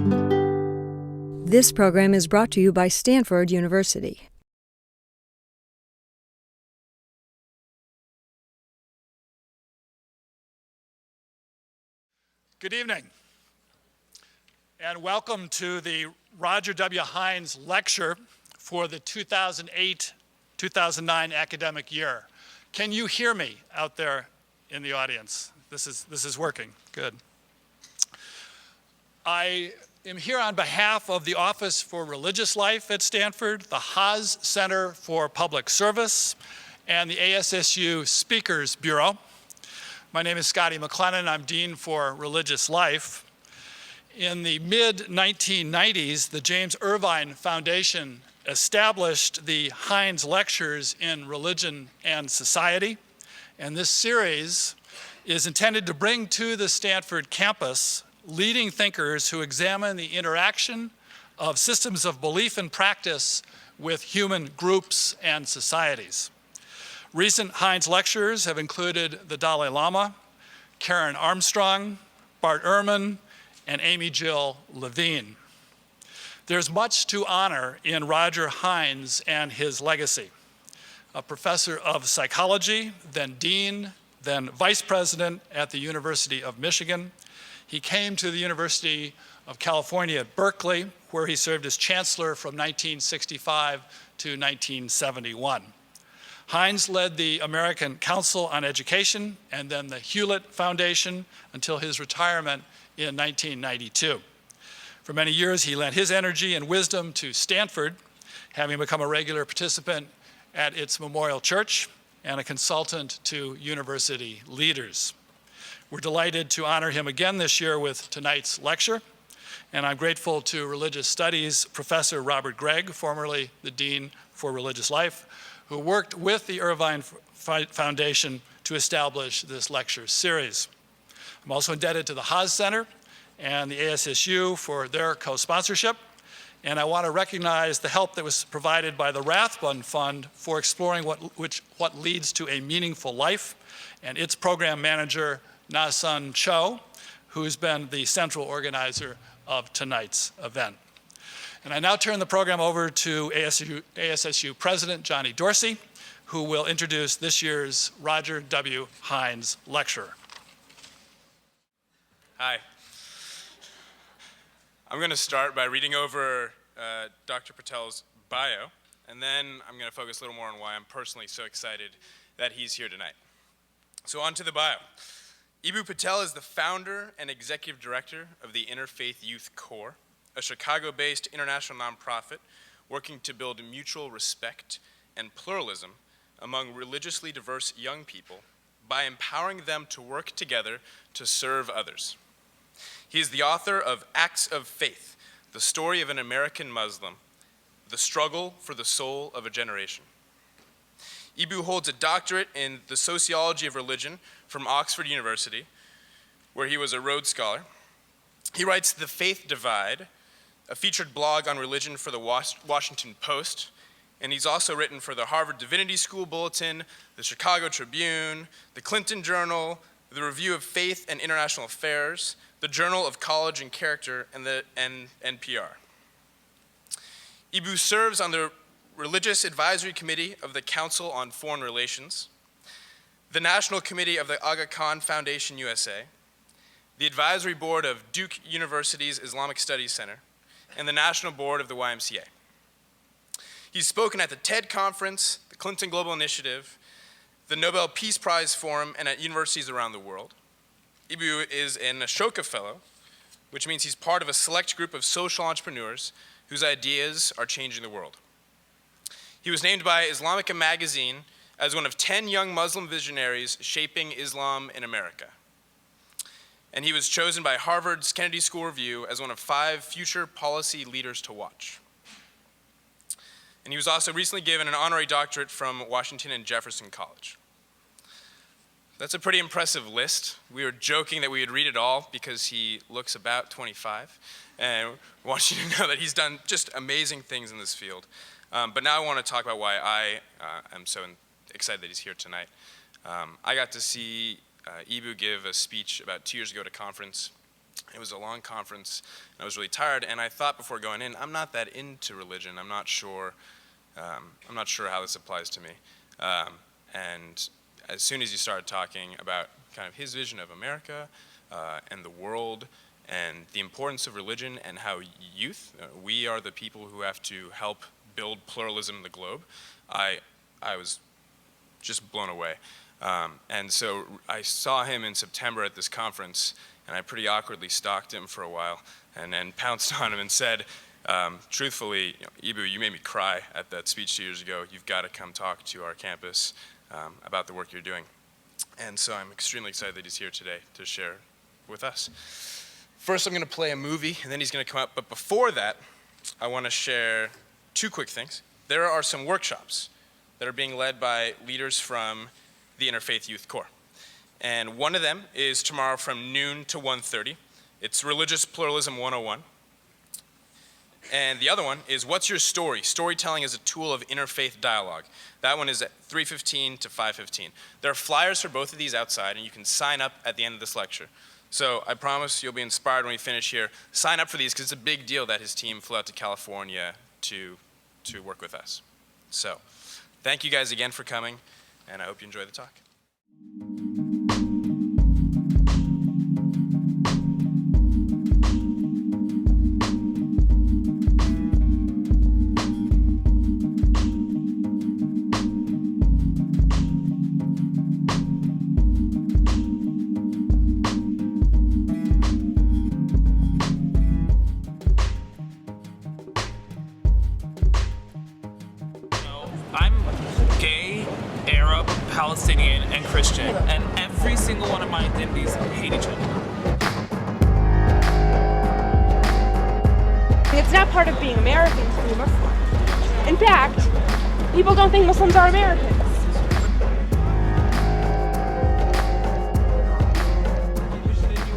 This program is brought to you by Stanford University. Good evening, and welcome to the Roger W. Hines Lecture for the 2008-2009 academic year. Can you hear me out there in the audience? This is working. Good. I am here on behalf of the Office for Religious Life at Stanford, the Haas Center for Public Service, and the ASSU Speakers Bureau. My name is Scotty McLennan. I'm Dean for Religious Life. In the mid-1990s, the James Irvine Foundation established the Hines Lectures in Religion and Society, and this series is intended to bring to the Stanford campus leading thinkers who examine the interaction of systems of belief and practice with human groups and societies. Recent Hines Lectures have included the Dalai Lama, Karen Armstrong, Bart Ehrman, and Amy Jill Levine. There's much to honor in Roger Hines and his legacy. A professor of psychology, then dean, then vice president at the University of Michigan. He came to the University of California at Berkeley, where he served as chancellor from 1965 to 1971. Hines led the American Council on Education and then the Hewlett Foundation until his retirement in 1992. For many years, he lent his energy and wisdom to Stanford, having become a regular participant at its Memorial Church and a consultant to university leaders. We're delighted to honor him again this year with tonight's lecture, and I'm grateful to Religious Studies Professor Robert Gregg, formerly the Dean for Religious Life, who worked with the Irvine Foundation to establish this lecture series. I'm also indebted to the Haas Center and the ASSU for their co-sponsorship, and I want to recognize the help that was provided by the Rathbun Fund for exploring what leads to a meaningful life, and its program manager, Na-Sun Cho, who's been the central organizer of tonight's event. And I now turn the program over to ASSU President Johnny Dorsey, who will introduce this year's Roger W. Hines Lecture. Hi. I'm going to start by reading over Dr. Patel's bio, and then I'm going to focus a little more on why I'm personally so excited that he's here tonight. So on to the bio. Eboo Patel is the founder and executive director of the Interfaith Youth Corps, a Chicago-based international nonprofit working to build mutual respect and pluralism among religiously diverse young people by empowering them to work together to serve others. He is the author of Acts of Faith, the story of an American Muslim, the struggle for the soul of a generation. Eboo holds a doctorate in the sociology of religion from Oxford University, where he was a Rhodes Scholar. He writes The Faith Divide, a featured blog on religion for the Washington Post, and he's also written for the Harvard Divinity School Bulletin, the Chicago Tribune, the Clinton Journal, the Review of Faith and International Affairs, the Journal of College and Character, and the NPR. Eboo serves on the Religious Advisory Committee of the Council on Foreign Relations, the National Committee of the Aga Khan Foundation USA, the Advisory Board of Duke University's Islamic Studies Center, and the National Board of the YMCA. He's spoken at the TED Conference, the Clinton Global Initiative, the Nobel Peace Prize Forum, and at universities around the world. Eboo is an Ashoka Fellow, which means he's part of a select group of social entrepreneurs whose ideas are changing the world. He was named by Islamica magazine as one of 10 young Muslim visionaries shaping Islam in America. And he was chosen by Harvard's Kennedy School Review as one of 5 future policy leaders to watch. And he was also recently given an honorary doctorate from Washington and Jefferson College. That's a pretty impressive list. We were joking that we would read it all because he looks about 25. And we want you to know that he's done just amazing things in this field. But now I want to talk about why I am so excited that he's here tonight. I got to see Eboo give a speech about 2 years ago at a conference It was a long conference, and I was really tired, and I thought before going in, I'm not that into religion. I'm not sure how this applies to me. And as soon as he started talking about kind of his vision of America and the world and the importance of religion and how youth, we are the people who have to help build pluralism in the globe, I was just blown away. And so I saw him in September at this conference, and I pretty awkwardly stalked him for a while and then pounced on him and said, truthfully, Eboo, you made me cry at that speech 2 years ago. You've got to come talk to our campus about the work you're doing. And so I'm extremely excited that he's here today to share with us. First, I'm going to play a movie, and then he's going to come up. But before that, I want to share 2 quick things. There are some workshops that are being led by leaders from the Interfaith Youth Corps. And one of them is tomorrow from noon to 1:30. It's Religious Pluralism 101. And the other one is What's Your Story? Storytelling as a Tool of Interfaith Dialogue. That one is at 3:15 to 5:15. There are flyers for both of these outside, and you can sign up at the end of this lecture. So I promise you'll be inspired when we finish here. Sign up for these, because it's a big deal that his team flew out to California to work with us. So thank you guys again for coming, and I hope you enjoy the talk. I'm gay, Arab, Palestinian, and Christian, and every single one of my identities hate each other. It's not part of being American to be Muslim. In fact, people don't think Muslims are Americans.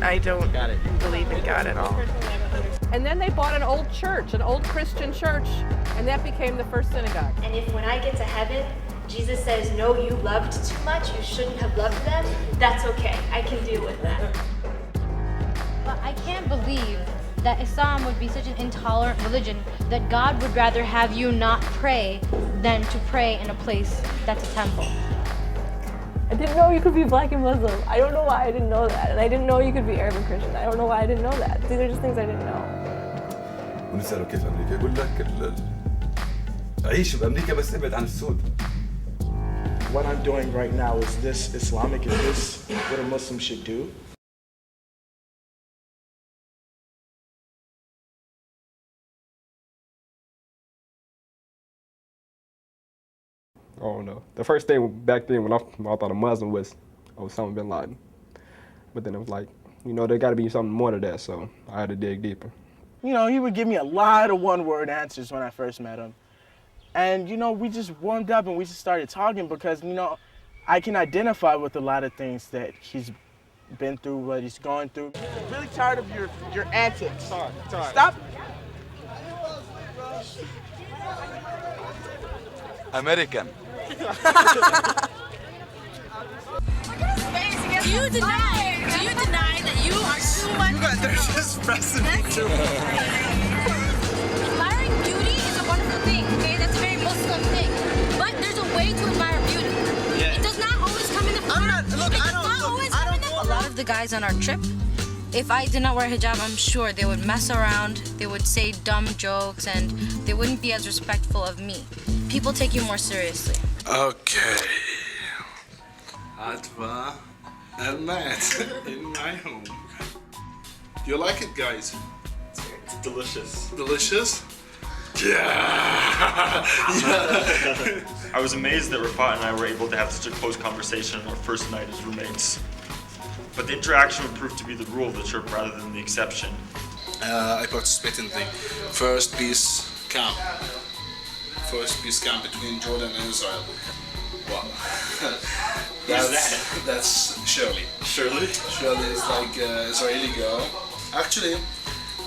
I don't believe in God at all. And then they bought an old church, an old Christian church, and that became the first synagogue. And if when I get to heaven, Jesus says, no, you loved too much, you shouldn't have loved them, that's okay. I can deal with that. But I can't believe that Islam would be such an intolerant religion that God would rather have you not pray than to pray in a place that's a temple. I didn't know you could be black and Muslim. I don't know why I didn't know that. And I didn't know you could be Arab and Christian. I don't know why I didn't know that. These are just things I didn't know. ونسأله كيف أمريكا يقول لك عيش بأمريكا بس ابعد عن السود. What I'm doing right now, is this Islamic? Is this what a Muslim should do? Oh no. The first thing back then when I thought a Muslim was Osama bin Laden. But then it was like, you know, there got to be something more to that, so I had to dig deeper. You know, he would give me a lot of one-word answers when I first met him. And, you know, we just warmed up and we just started talking because, you know, I can identify with a lot of things that he's been through, what he's going through. I'm really tired of your antics. Sorry. Stop. American. Do you deny that you are too much? They're just pressing me too. Admiring beauty is a wonderful thing, okay? That's a very Muslim thing. But there's a way to admire beauty. Yeah. It does not always come in the form. A lot of the guys on our trip, if I did not wear hijab, I'm sure they would mess around, they would say dumb jokes, and they wouldn't be as respectful of me. People take you more seriously. Okay. Atva and Matt in my home. Do you like it, guys? It's delicious. Delicious? Yeah! I was amazed that Rafat and I were able to have such a close conversation on our first night as roommates. But the interaction would prove to be the rule of the trip rather than the exception. I participated in the first peace camp. First peace camp between Jordan and Israel. Wow. That's Shirley. Shirley? Shirley is like an Israeli girl. Actually,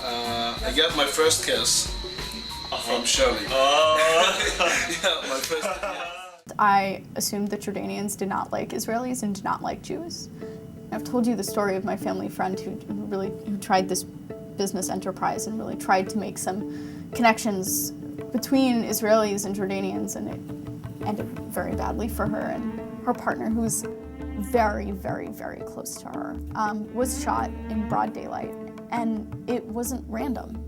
I got my first kiss from Shirley. Oh. Yeah, my first. I assumed that Jordanians did not like Israelis and did not like Jews. I've told you the story of my family friend who tried this business enterprise and really tried to make some connections between Israelis and Jordanians, and it ended very badly for her. And her partner, who's very, very, very close to her, was shot in broad daylight, and it wasn't random.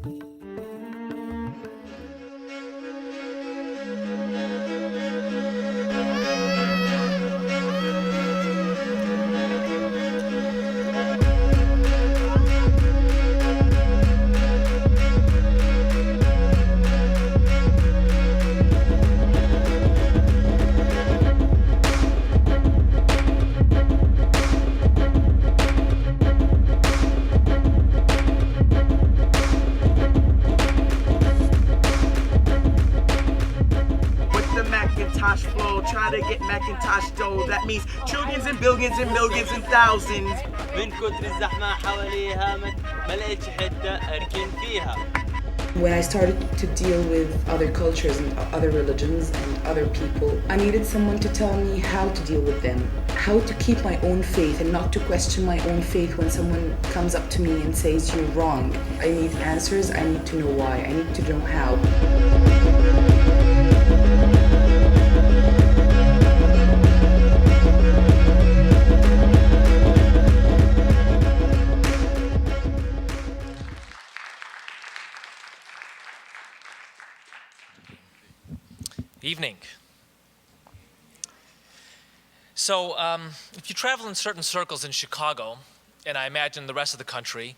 Try to get Macintosh dough. That means trillions and billions and millions and thousands. When I started to deal with other cultures and other religions and other people, I needed someone to tell me how to deal with them, how to keep my own faith and not to question my own faith when someone comes up to me and says you're wrong. I need answers, I need to know why, I need to know how. Evening. So, if you travel in certain circles in Chicago, and I imagine the rest of the country,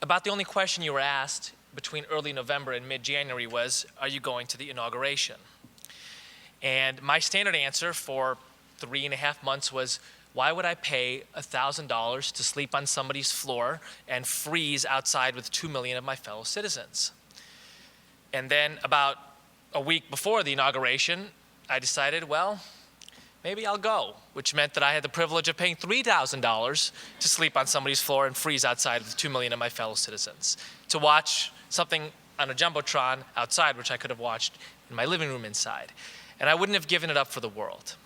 about the only question you were asked between early November and mid-January was, are you going to the inauguration? And my standard answer for 3.5 months was, why would I pay $1,000 to sleep on somebody's floor and freeze outside with 2 million of my fellow citizens? And then about a week before the inauguration, I decided, well, maybe I'll go, which meant that I had the privilege of paying $3,000 to sleep on somebody's floor and freeze outside with 2 million of my fellow citizens, to watch something on a Jumbotron outside, which I could have watched in my living room inside. And I wouldn't have given it up for the world.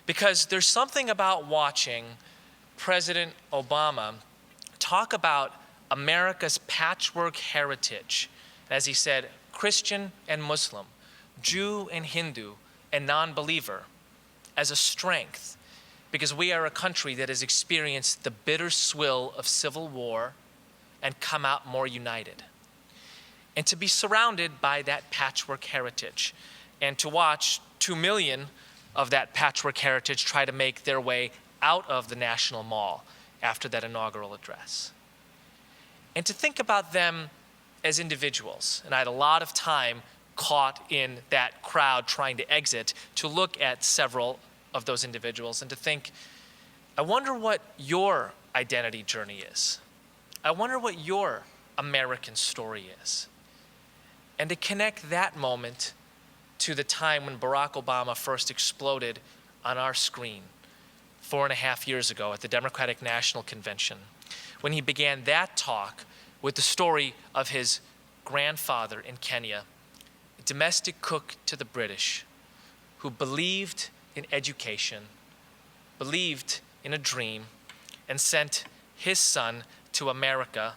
Because there's something about watching President Obama talk about America's patchwork heritage, as he said, Christian and Muslim, Jew and Hindu, and non-believer, as a strength, because we are a country that has experienced the bitter swill of civil war and come out more united. And to be surrounded by that patchwork heritage, and to watch 2 million of that patchwork heritage try to make their way out of the National Mall after that inaugural address. And to think about them as individuals, and I had a lot of time caught in that crowd trying to exit to look at several of those individuals and to think, I wonder what your identity journey is. I wonder what your American story is. And to connect that moment to the time when Barack Obama first exploded on our screen 4.5 years ago at the Democratic National Convention, when he began that talk with the story of his grandfather in Kenya, a domestic cook to the British, who believed in education, believed in a dream, and sent his son to America,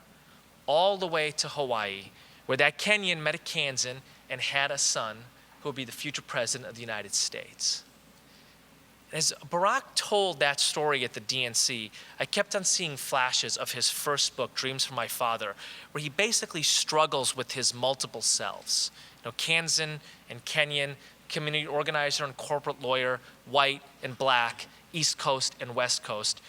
all the way to Hawaii, where that Kenyan met a Kansan and had a son who would be the future president of the United States. As Barack told that story at the DNC, I kept on seeing flashes of his first book, Dreams from My Father, where he basically struggles with his multiple selves. You know, Kansan and Kenyan, community organizer and corporate lawyer, white and black, East Coast and West Coast,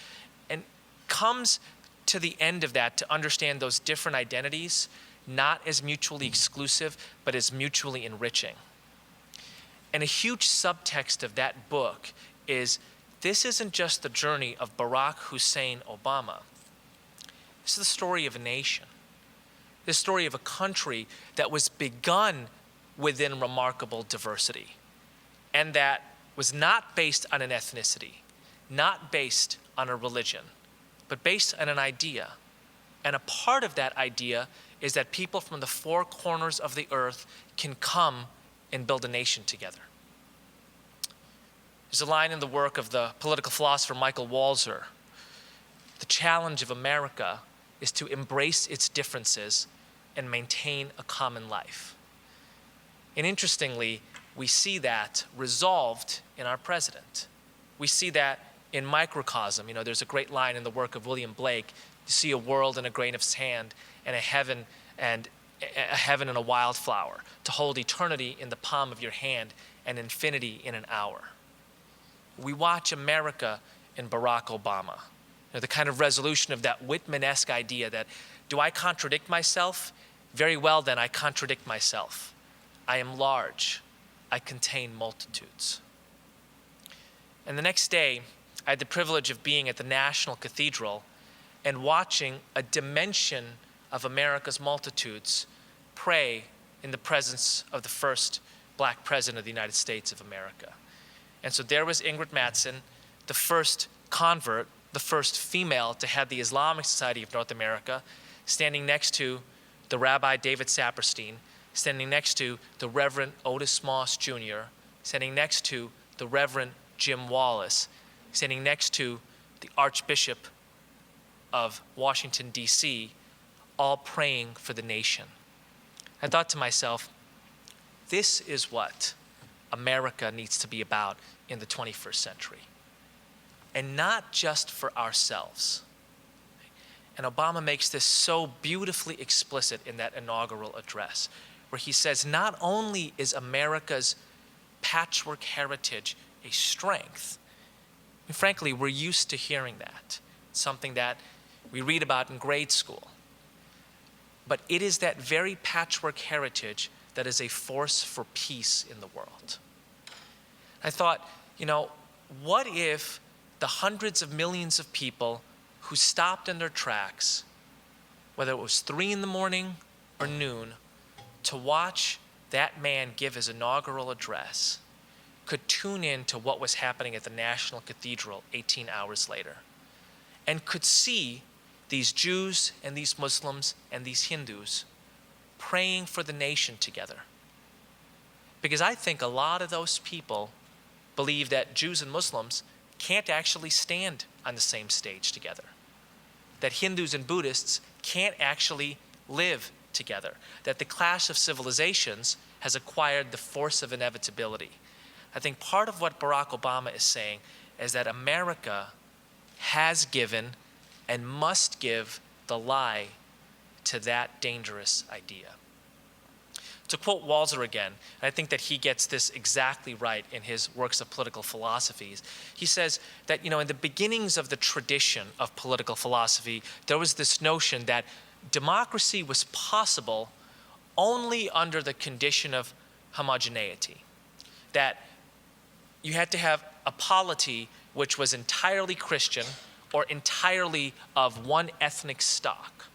and comes to the end of that to understand those different identities, not as mutually exclusive, but as mutually enriching. And a huge subtext of that book is this isn't just the journey of Barack Hussein Obama. This is the story of a nation. The story of a country that was begun within remarkable diversity, and that was not based on an ethnicity, not based on a religion, but based on an idea. And a part of that idea is that people from the four corners of the earth can come and build a nation together. There's a line in the work of the political philosopher Michael Walzer. The challenge of America is to embrace its differences and maintain a common life. And interestingly, we see that resolved in our president. We see that in microcosm. You know, there's a great line in the work of William Blake. You see a world in a grain of sand and a heaven and a wildflower, to hold eternity in the palm of your hand and infinity in an hour. We watch America in Barack Obama. You know, the kind of resolution of that Whitman-esque idea that, do I contradict myself? Very well then, I contradict myself. I am large. I contain multitudes. And the next day, I had the privilege of being at the National Cathedral and watching a dimension of America's multitudes pray in the presence of the first black president of the United States of America. And so there was Ingrid Mattson, the first convert, the first female to head the Islamic Society of North America, standing next to the Rabbi David Saperstein, standing next to the Reverend Otis Moss Jr., standing next to the Reverend Jim Wallace, standing next to the Archbishop of Washington, D.C., all praying for the nation. I thought to myself, this is what America needs to be about in the 21st century. And not just for ourselves. And Obama makes this so beautifully explicit in that inaugural address, where he says not only is America's patchwork heritage a strength, and frankly, we're used to hearing that. It's something that we read about in grade school. But it is that very patchwork heritage that is a force for peace in the world. I thought, you know, what if the hundreds of millions of people who stopped in their tracks, whether it was 3 in the morning or noon, to watch that man give his inaugural address, could tune in to what was happening at the National Cathedral 18 hours later, and could see these Jews and these Muslims and these Hindus praying for the nation together. Because I think a lot of those people believe that Jews and Muslims can't actually stand on the same stage together, that Hindus and Buddhists can't actually live together, that the clash of civilizations has acquired the force of inevitability. I think part of what Barack Obama is saying is that America has given and must give the lie to that dangerous idea. To quote Walzer again, and I think that he gets this exactly right in his works of political philosophies. He says that, you know, in the beginnings of the tradition of political philosophy, there was this notion that democracy was possible only under the condition of homogeneity, that you had to have a polity which was entirely Christian or entirely of one ethnic stock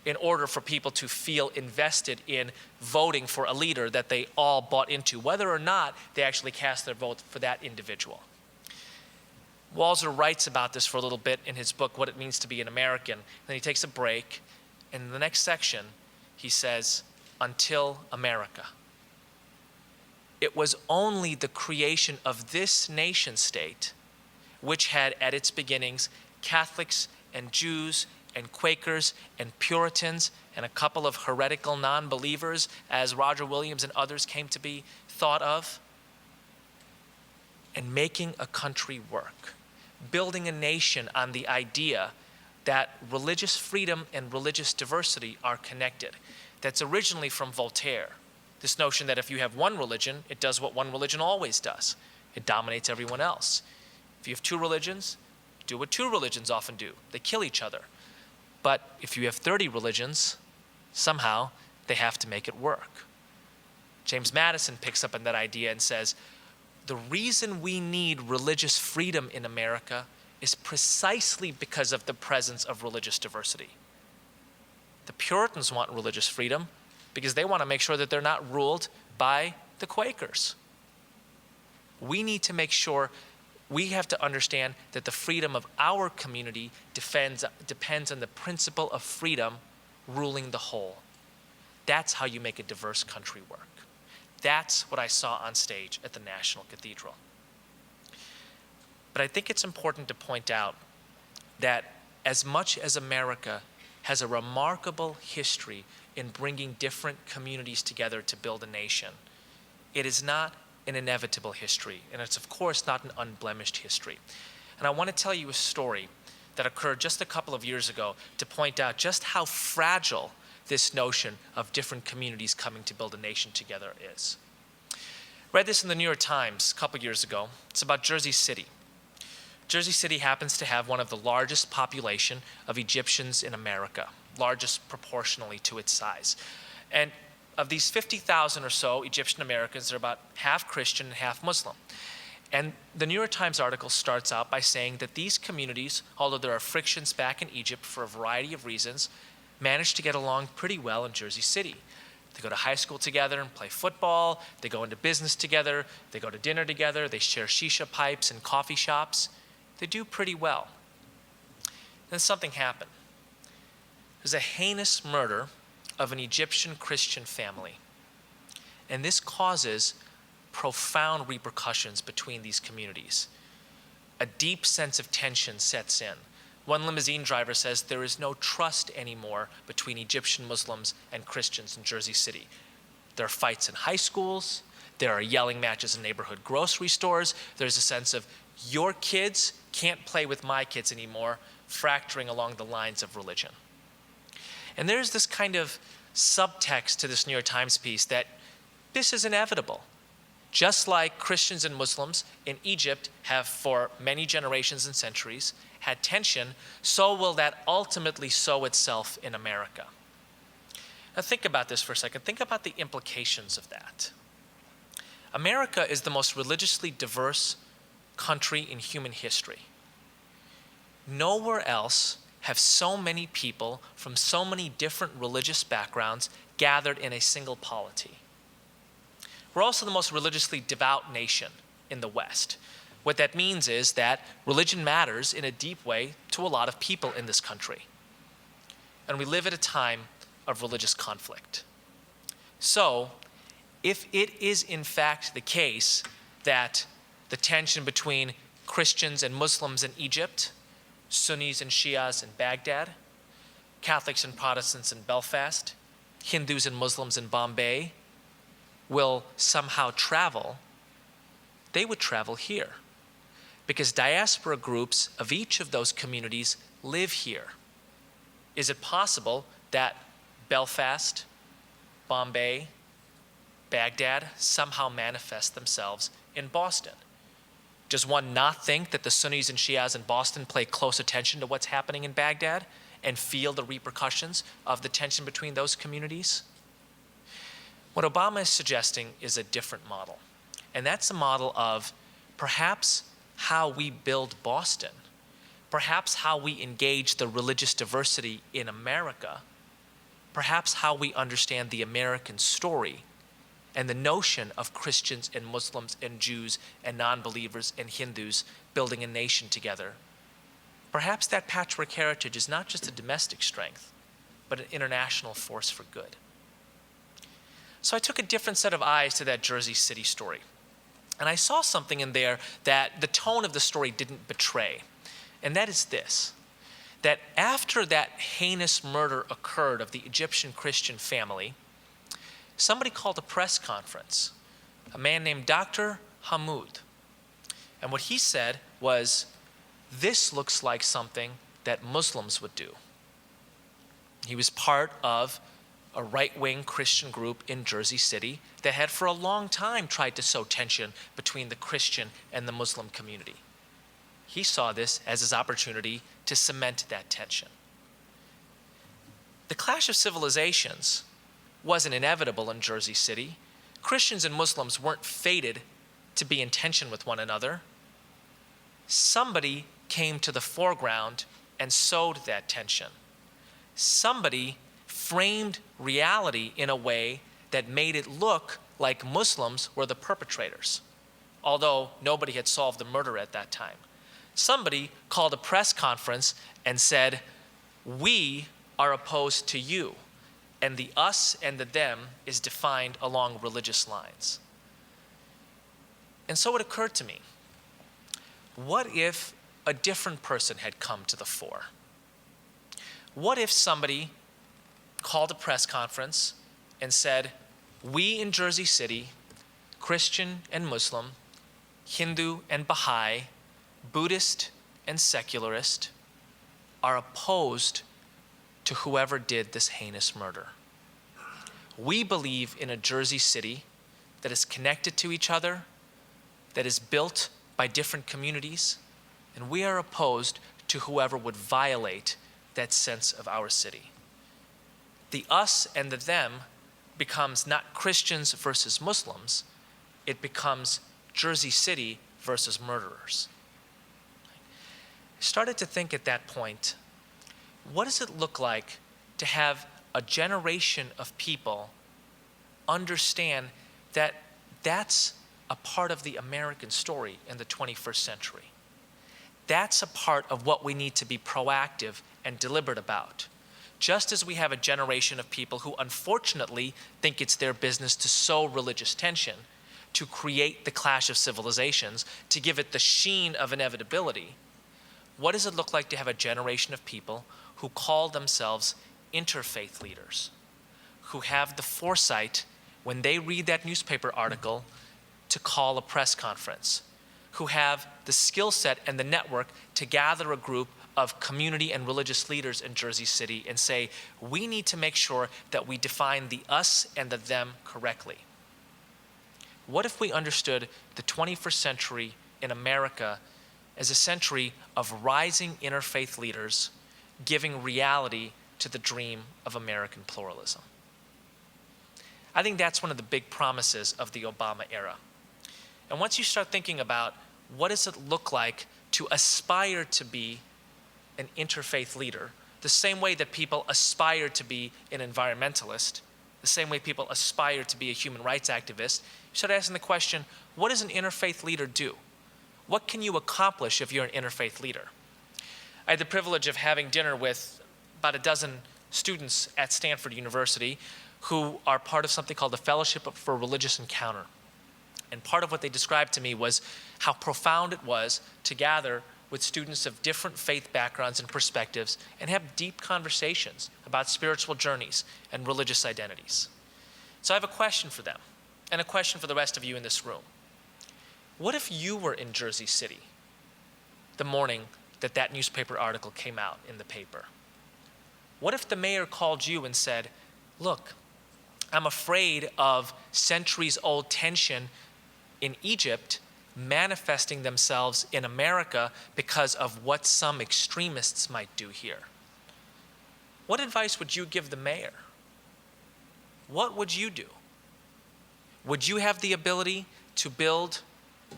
in order for people to feel invested in voting for a leader that they all bought into, whether or not they actually cast their vote for that individual. Walzer writes about this for a little bit in his book, What It Means to Be an American. Then he takes a break, and in the next section, he says, until America. It was only the creation of this nation state, which had at its beginnings Catholics and Jews and Quakers and Puritans and a couple of heretical non-believers, as Roger Williams and others came to be thought of, and making a country work, building a nation on the idea that religious freedom and religious diversity are connected. That's originally from Voltaire. This notion that if you have one religion, it does what one religion always does. It dominates everyone else. If you have 2 religions, do what 2 religions often do. They kill each other. But if you have 30 religions, somehow they have to make it work. James Madison picks up on that idea and says, the reason we need religious freedom in America is precisely because of the presence of religious diversity. The Puritans want religious freedom because they want to make sure that they're not ruled by the Quakers. We need to make sure, we have to understand that the freedom of our community depends on the principle of freedom ruling the whole. That's how you make a diverse country work. That's what I saw on stage at the National Cathedral. But I think it's important to point out that as much as America has a remarkable history in bringing different communities together to build a nation, it is not an inevitable history, and it's of course not an unblemished history. And I want to tell you a story that occurred just a couple of years ago to point out just how fragile this notion of different communities coming to build a nation together is. Read this in the New York Times a couple years ago. It's about Jersey City. Jersey City happens to have one of the largest population of Egyptians in America, largest proportionally to its size. And of these 50,000 or so Egyptian Americans, they're about half Christian and half Muslim. And the New York Times article starts out by saying that these communities, although there are frictions back in Egypt for a variety of reasons, manage to get along pretty well in Jersey City. They go to high school together and play football, they go into business together, they go to dinner together, they share shisha pipes and coffee shops. They do pretty well. Then something happened. There's a heinous murder of an Egyptian Christian family. And this causes profound repercussions between these communities. A deep sense of tension sets in. One limousine driver says there is no trust anymore between Egyptian Muslims and Christians in Jersey City. There are fights in high schools, there are yelling matches in neighborhood grocery stores, there's a sense of your kids can't play with my kids anymore, fracturing along the lines of religion. And there's this kind of subtext to this New York Times piece that this is inevitable. Just like Christians and Muslims in Egypt have for many generations and centuries had tension, so will that ultimately sow itself in America. Now think about this for a second. Think about the implications of that. America is the most religiously diverse country in human history. Nowhere else have so many people from so many different religious backgrounds gathered in a single polity. We're also the most religiously devout nation in the West. What that means is that religion matters in a deep way to a lot of people in this country. And we live at a time of religious conflict. So, if it is in fact the case that the tension between Christians and Muslims in Egypt, Sunnis and Shias in Baghdad, Catholics and Protestants in Belfast, Hindus and Muslims in Bombay, will somehow travel, they would travel here. Because diaspora groups of each of those communities live here. Is it possible that Belfast, Bombay, Baghdad somehow manifest themselves in Boston? Does one not think that the Sunnis and Shias in Boston pay close attention to what's happening in Baghdad and feel the repercussions of the tension between those communities? What Obama is suggesting is a different model. And that's a model of perhaps how we build Boston, perhaps how we engage the religious diversity in America, perhaps how we understand the American story and the notion of Christians and Muslims and Jews and non-believers and Hindus building a nation together. Perhaps that patchwork heritage is not just a domestic strength, but an international force for good. So I took a different set of eyes to that Jersey City story. And I saw something in there that the tone of the story didn't betray. And that is this, that after that heinous murder occurred of the Egyptian Christian family, somebody called a press conference, a man named Dr. Hamoud. And what he said was, this looks like something that Muslims would do. He was part of a right-wing Christian group in Jersey City that had for a long time tried to sow tension between the Christian and the Muslim community. He saw this as his opportunity to cement that tension. The clash of civilizations wasn't inevitable in Jersey City. Christians and Muslims weren't fated to be in tension with one another. Somebody came to the foreground and sowed that tension. Somebody framed reality in a way that made it look like Muslims were the perpetrators, although nobody had solved the murder at that time. Somebody called a press conference and said, we are opposed to you, and the us and the them is defined along religious lines. And so it occurred to me, what if a different person had come to the fore? What if somebody called a press conference and said, we in Jersey City, Christian and Muslim, Hindu and Baha'i, Buddhist and secularist, are opposed to whoever did this heinous murder. We believe in a Jersey City that is connected to each other, that is built by different communities, and we are opposed to whoever would violate that sense of our city. The us and the them becomes not Christians versus Muslims, it becomes Jersey City versus murderers. I started to think at that point, what does it look like to have a generation of people understand that that's a part of the American story in the 21st century? That's a part of what we need to be proactive and deliberate about. Just as we have a generation of people who unfortunately think it's their business to sow religious tension, to create the clash of civilizations, to give it the sheen of inevitability, what does it look like to have a generation of people who call themselves interfaith leaders, who have the foresight when they read that newspaper article to call a press conference, who have the skill set and the network to gather a group of community and religious leaders in Jersey City and say, we need to make sure that we define the us and the them correctly. What if we understood the 21st century in America as a century of rising interfaith leaders giving reality to the dream of American pluralism? I think that's one of the big promises of the Obama era. And once you start thinking about what does it look like to aspire to be an interfaith leader, the same way that people aspire to be an environmentalist, the same way people aspire to be a human rights activist, you start asking the question, what does an interfaith leader do? What can you accomplish if you're an interfaith leader? I had the privilege of having dinner with about a dozen students at Stanford University who are part of something called the Fellowship for Religious Encounter. And part of what they described to me was how profound it was to gather with students of different faith backgrounds and perspectives and have deep conversations about spiritual journeys and religious identities. So I have a question for them and a question for the rest of you in this room. What if you were in Jersey City the morning that that newspaper article came out in the paper? What if the mayor called you and said, look, I'm afraid of centuries-old tension in Egypt manifesting themselves in America because of what some extremists might do here? What advice would you give the mayor? What would you do? Would you have the ability to build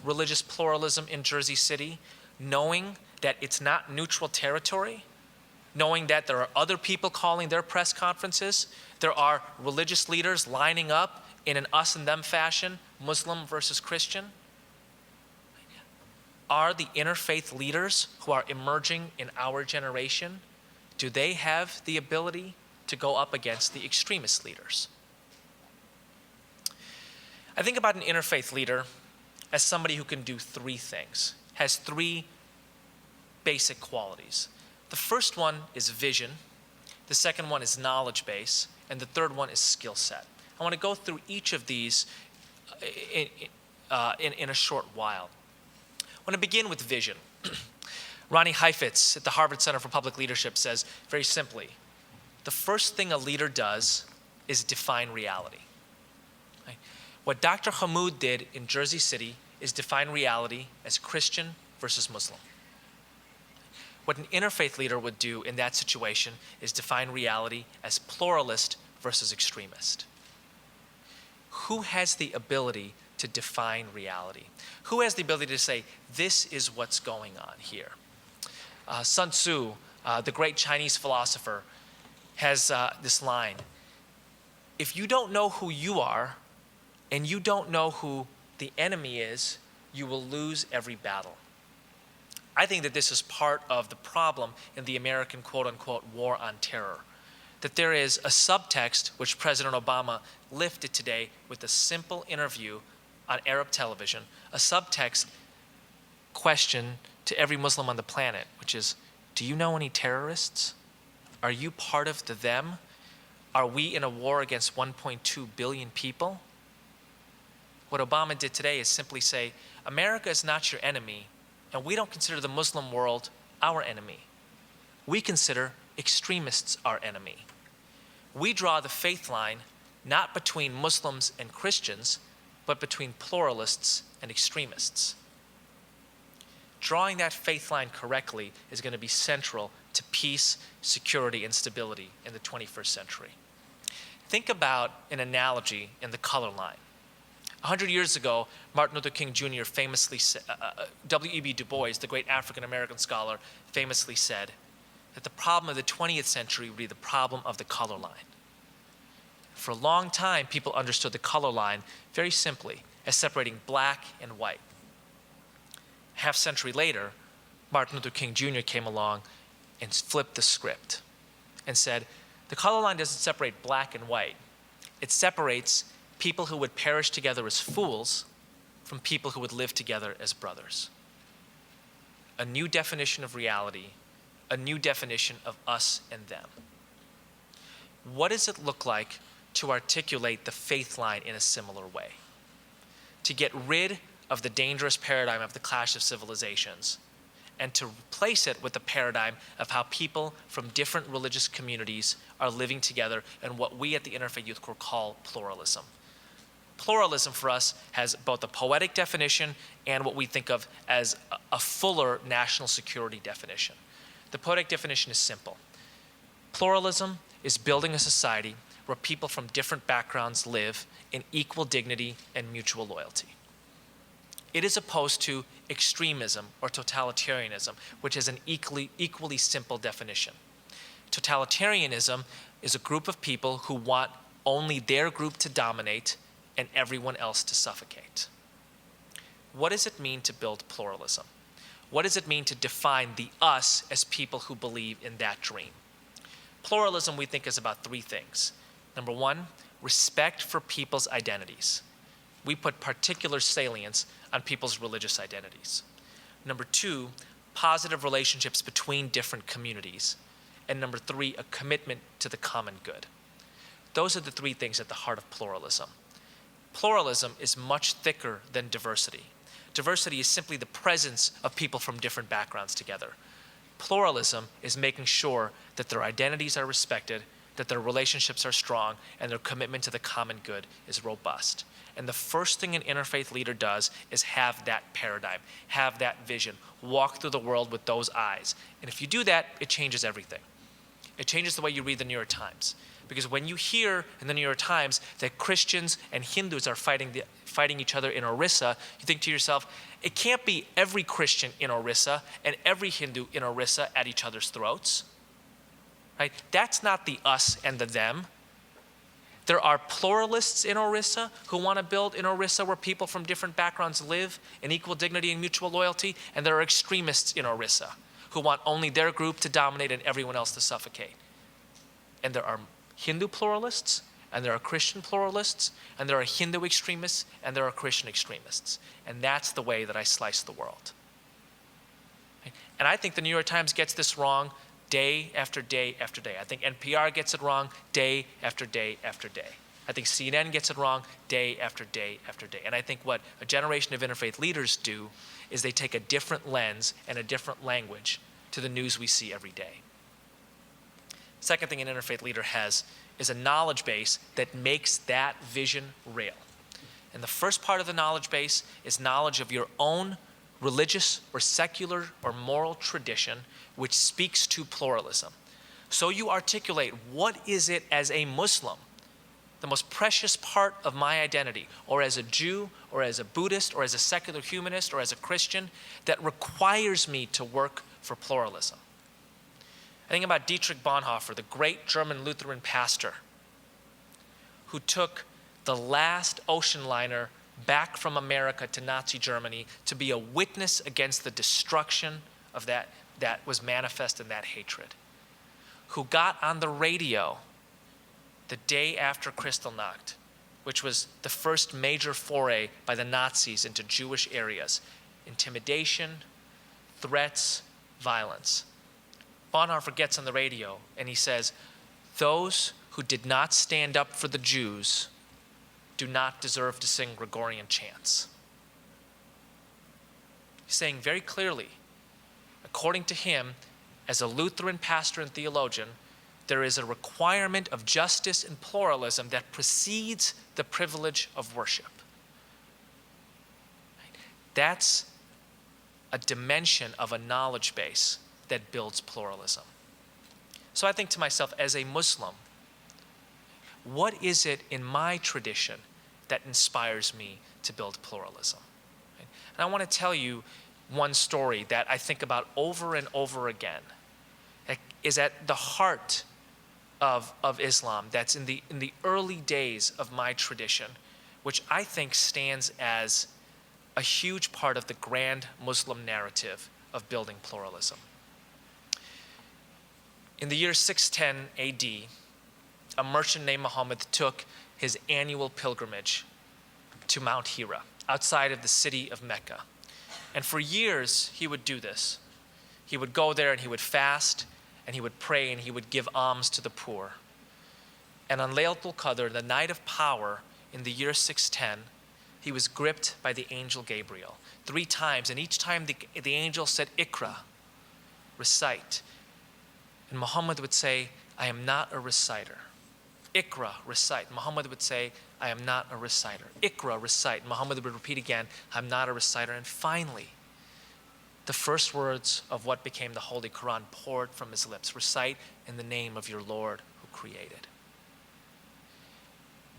religious pluralism in Jersey City, knowing that it's not neutral territory, knowing that there are other people calling their press conferences, there are religious leaders lining up in an us and them fashion, Muslim versus Christian? Are the interfaith leaders who are emerging in our generation, do they have the ability to go up against the extremist leaders? I think about an interfaith leader as somebody who can do three things, has three basic qualities. The first one is vision, the second one is knowledge base, and the third one is skill set. I want to go through each of these in a short while. I want to begin with vision. Ronnie Heifetz at the Harvard Center for Public Leadership says very simply, the first thing a leader does is define reality. Right? What Dr. Hamoud did in Jersey City is define reality as Christian versus Muslim. What an interfaith leader would do in that situation is define reality as pluralist versus extremist. Who has the ability to define reality? Who has the ability to say, this is what's going on here? Sun Tzu, the great Chinese philosopher, has this line, if you don't know who you are and you don't know who the enemy is, you will lose every battle. I think that this is part of the problem in the American quote-unquote war on terror, that there is a subtext which President Obama lifted today with a simple interview on Arab television, a subtext question to every Muslim on the planet, which is, do you know any terrorists? Are you part of the them? Are we in a war against 1.2 billion people? What Obama did today is simply say, America is not your enemy, and we don't consider the Muslim world our enemy. We consider extremists our enemy. We draw the faith line not between Muslims and Christians, but between pluralists and extremists. Drawing that faith line correctly is going to be central to peace, security, and stability in the 21st century. Think about an analogy in the color line. 100 years ago, Martin Luther King Jr. famously said, W.E.B. Du Bois, the great African-American scholar, famously said that the problem of the 20th century would be the problem of the color line. For a long time, people understood the color line very simply as separating black and white. Half century later, Martin Luther King Jr. came along and flipped the script and said, the color line doesn't separate black and white. It separates people who would perish together as fools from people who would live together as brothers. A new definition of reality, a new definition of us and them. What does it look like to articulate the faith line in a similar way? To get rid of the dangerous paradigm of the clash of civilizations and to replace it with the paradigm of how people from different religious communities are living together in what we at the Interfaith Youth Corps call pluralism. Pluralism for us has both a poetic definition and what we think of as a fuller national security definition. The poetic definition is simple. Pluralism is building a society where people from different backgrounds live in equal dignity and mutual loyalty. It is opposed to extremism or totalitarianism, which is an equally simple definition. Totalitarianism is a group of people who want only their group to dominate and everyone else to suffocate. What does it mean to build pluralism? What does it mean to define the us as people who believe in that dream? Pluralism, we think, is about three things. Number one, respect for people's identities. We put particular salience on people's religious identities. Number two, positive relationships between different communities. And number three, a commitment to the common good. Those are the three things at the heart of pluralism. Pluralism is much thicker than diversity. Diversity is simply the presence of people from different backgrounds together. Pluralism is making sure that their identities are respected, that their relationships are strong, and their commitment to the common good is robust. And the first thing an interfaith leader does is have that paradigm, have that vision, walk through the world with those eyes. And if you do that, it changes everything. It changes the way you read the New York Times. Because when you hear in the New York Times that Christians and Hindus are fighting each other in Orissa, you think to yourself, it can't be every Christian in Orissa and every Hindu in Orissa at each other's throats. Right? That's not the us and the them. There are pluralists in Orissa who want to build in Orissa where people from different backgrounds live in equal dignity and mutual loyalty, and there are extremists in Orissa who want only their group to dominate and everyone else to suffocate. And there are Hindu pluralists, and there are Christian pluralists, and there are Hindu extremists, and there are Christian extremists. And that's the way that I slice the world. And I think the New York Times gets this wrong day after day after day. I think NPR gets it wrong day after day after day. I think CNN gets it wrong day after day after day. And I think what a generation of interfaith leaders do is they take a different lens and a different language to the news we see every day. Second thing an interfaith leader has is a knowledge base that makes that vision real. And the first part of the knowledge base is knowledge of your own religious or secular or moral tradition which speaks to pluralism. So you articulate, what is it as a Muslim, the most precious part of my identity, or as a Jew, or as a Buddhist, or as a secular humanist, or as a Christian, that requires me to work for pluralism? I think about Dietrich Bonhoeffer, the great German Lutheran pastor, who took the last ocean liner back from America to Nazi Germany to be a witness against the destruction of that was manifest in that hatred, who got on the radio the day after Kristallnacht, which was the first major foray by the Nazis into Jewish areas, intimidation, threats, violence. Bonhoeffer gets on the radio and he says, those who did not stand up for the Jews do not deserve to sing Gregorian chants. He's saying very clearly, according to him, as a Lutheran pastor and theologian, there is a requirement of justice and pluralism that precedes the privilege of worship. That's a dimension of a knowledge base that builds pluralism. So I think to myself, as a Muslim, what is it in my tradition that inspires me to build pluralism? And I want to tell you one story that I think about over and over again. It is at the heart of Islam, that's in the early days of my tradition, which I think stands as a huge part of the grand Muslim narrative of building pluralism. In the year 610 AD, a merchant named Muhammad took his annual pilgrimage to Mount Hira, outside of the city of Mecca. And for years, he would do this. He would go there and he would fast, and he would pray, and he would give alms to the poor. And on Laylatul Qadr, the night of power in the year 610, he was gripped by the angel Gabriel 3 times, and each time the angel said, Iqra, recite. And Muhammad would say, I am not a reciter. Iqra, recite. Muhammad would say, I am not a reciter. Iqra, recite. Muhammad would repeat again, I'm not a reciter. And finally, the first words of what became the Holy Quran poured from his lips. Recite in the name of your Lord who created.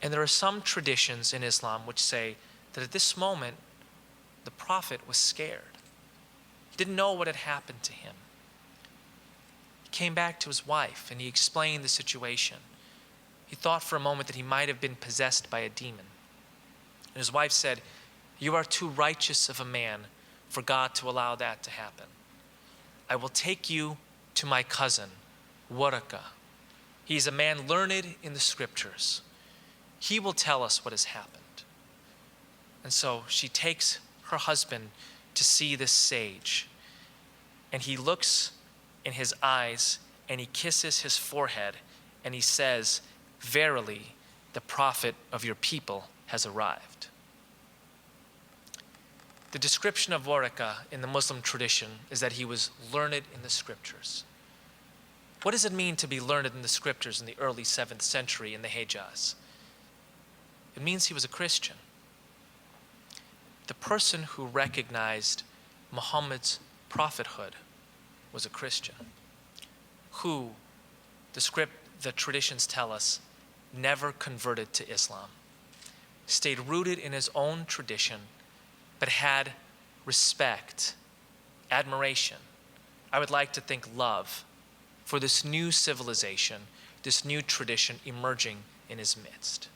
And there are some traditions in Islam which say that at this moment, the Prophet was scared. He didn't know what had happened to him. He came back to his wife and he explained the situation. He thought for a moment that he might have been possessed by a demon. And his wife said, you are too righteous of a man for God to allow that to happen. I will take you to my cousin, Waraka. He's a man learned in the scriptures. He will tell us what has happened. And so she takes her husband to see this sage. And he looks in his eyes and he kisses his forehead and he says, verily, the prophet of your people has arrived. The description of Waraka in the Muslim tradition is that he was learned in the scriptures. What does it mean to be learned in the scriptures in the early 7th century in the Hejaz? It means he was a Christian. The person who recognized Muhammad's prophethood was a Christian, who, the traditions tell us, never converted to Islam, stayed rooted in his own tradition, but had respect, admiration, I would like to think love, for this new civilization, this new tradition emerging in his midst.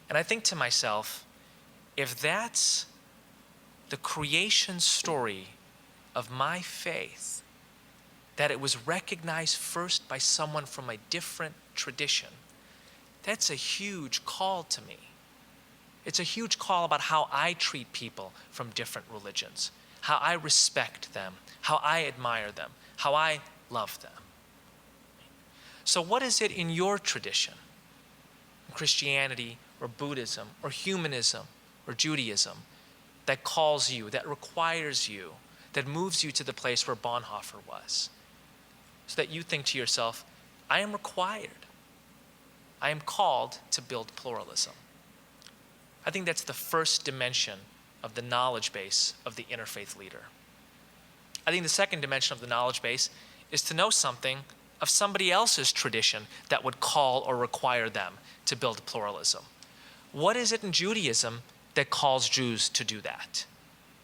And I think to myself, if that's the creation story of my faith, that it was recognized first by someone from a different tradition, that's a huge call to me. It's a huge call about how I treat people from different religions, how I respect them, how I admire them, how I love them. So what is it in your tradition, Christianity or Buddhism or humanism or Judaism, that calls you, that requires you, that moves you to the place where Bonhoeffer was, so that you think to yourself, I am required, I am called to build pluralism. I think that's the first dimension of the knowledge base of the interfaith leader. I think the second dimension of the knowledge base is to know something of somebody else's tradition that would call or require them to build pluralism. What is it in Judaism that calls Jews to do that?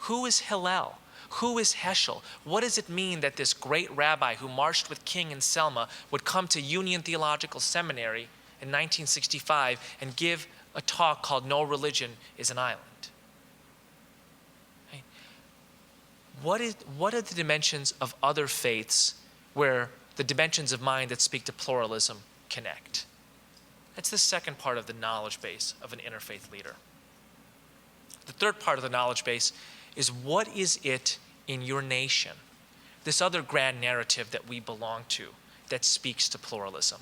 Who is Hillel? Who is Heschel? What does it mean that this great rabbi who marched with King and Selma would come to Union Theological Seminary in 1965 and give a talk called No Religion is an Island? Right? What are the dimensions of other faiths where the dimensions of mind that speak to pluralism connect? That's the second part of the knowledge base of an interfaith leader. The third part of the knowledge base is what is it in your nation, this other grand narrative that we belong to, that speaks to pluralism?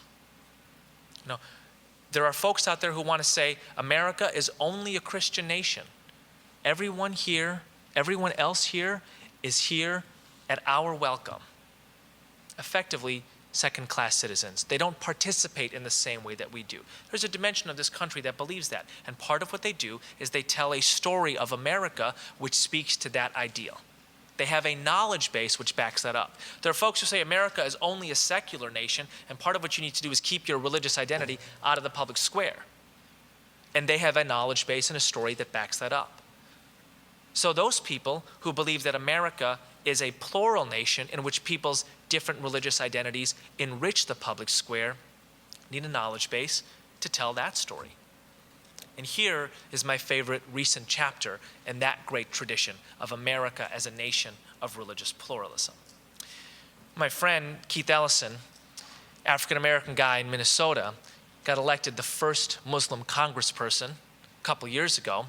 You know, there are folks out there who want to say America is only a Christian nation. Everyone here, everyone else here is here at our welcome. Effectively, second-class citizens. They don't participate in the same way that we do. There's a dimension of this country that believes that. And part of what they do is they tell a story of America which speaks to that ideal. They have a knowledge base which backs that up. There are folks who say America is only a secular nation, and part of what you need to do is keep your religious identity out of the public square. And they have a knowledge base and a story that backs that up. So those people who believe that America is a plural nation in which people's different religious identities enrich the public square need a knowledge base to tell that story. And here is my favorite recent chapter in that great tradition of America as a nation of religious pluralism. My friend Keith Ellison, African-American guy in Minnesota, got elected the first Muslim congressperson a couple years ago.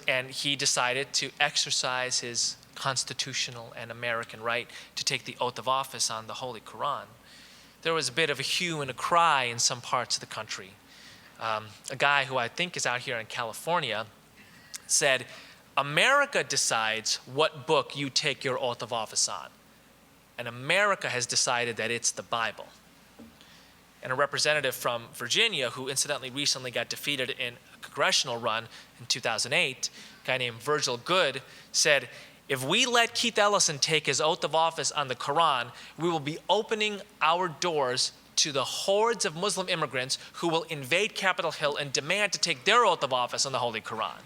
And he decided to exercise his constitutional and American right to take the oath of office on the Holy Quran. There was a bit of a hue and a cry in some parts of the country. A guy who I think is out here in California said, America decides what book you take your oath of office on. And America has decided that it's the Bible. And a representative from Virginia, who incidentally recently got defeated in a congressional run in 2008, a guy named Virgil Good, said, if we let Keith Ellison take his oath of office on the Quran, we will be opening our doors to the hordes of Muslim immigrants who will invade Capitol Hill and demand to take their oath of office on the Holy Quran.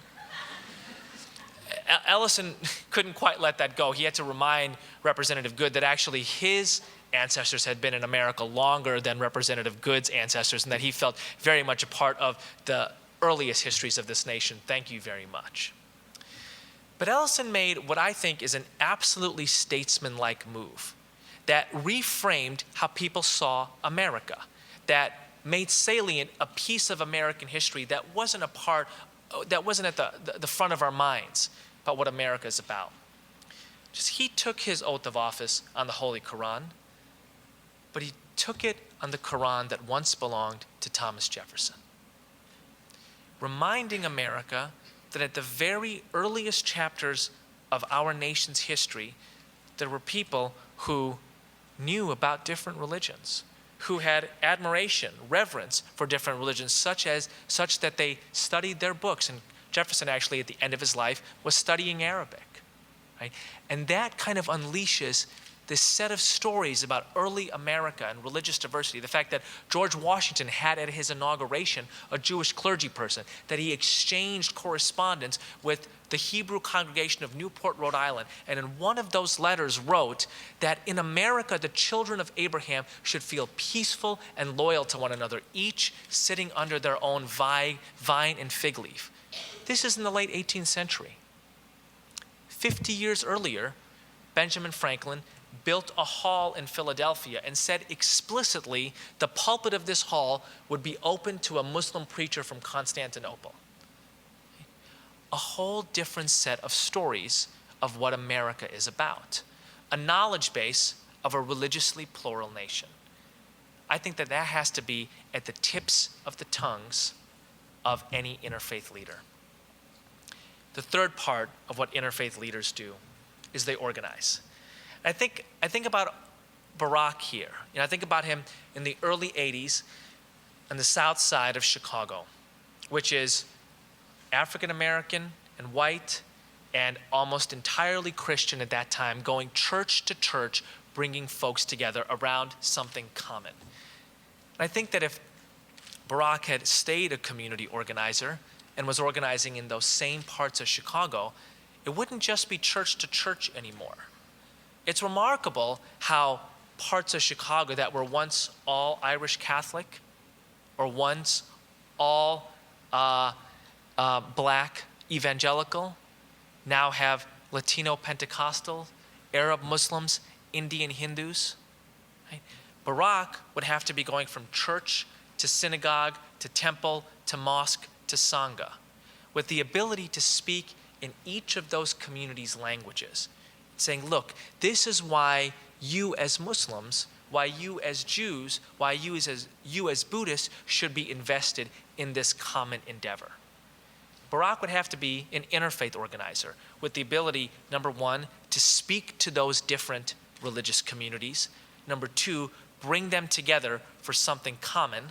Ellison couldn't quite let that go. He had to remind Representative Good that actually his ancestors had been in America longer than Representative Good's ancestors, and that he felt very much a part of the earliest histories of this nation. Thank you very much. But Ellison made what I think is an absolutely statesman-like move that reframed how people saw America, that made salient a piece of American history that wasn't at the front of our minds about what America is about. Just he took his oath of office on the Holy Quran, but he took it on the Quran that once belonged to Thomas Jefferson, reminding America that at the very earliest chapters of our nation's history, there were people who knew about different religions, who had admiration, reverence for different religions, such that they studied their books. And Jefferson actually, at the end of his life, was studying Arabic. Right? And that kind of unleashes this set of stories about early America and religious diversity. The fact that George Washington had at his inauguration a Jewish clergy person, that he exchanged correspondence with the Hebrew congregation of Newport, Rhode Island, and in one of those letters wrote that in America, the children of Abraham should feel peaceful and loyal to one another, each sitting under their own vine and fig leaf. This is in the late 18th century. 50 years earlier, Benjamin Franklin built a hall in Philadelphia and said explicitly the pulpit of this hall would be open to a Muslim preacher from Constantinople. A whole different set of stories of what America is about. A knowledge base of a religiously plural nation. I think that has to be at the tips of the tongues of any interfaith leader. The third part of what interfaith leaders do is they organize. I think about Barack here. I think about him in the early 80s on the south side of Chicago, which is African American and white and almost entirely Christian at that time, going church to church, bringing folks together around something common. And I think that if Barack had stayed a community organizer and was organizing in those same parts of Chicago, it wouldn't just be church to church anymore. It's remarkable how parts of Chicago that were once all Irish Catholic or once all black evangelical now have Latino Pentecostal, Arab Muslims, Indian Hindus. Right? Barack would have to be going from church to synagogue to temple to mosque to sangha with the ability to speak in each of those communities' languages, saying, look, this is why you as Muslims, why you as Jews, why you as Buddhists should be invested in this common endeavor. Barack would have to be an interfaith organizer with the ability, number one, to speak to those different religious communities, number two, bring them together for something common,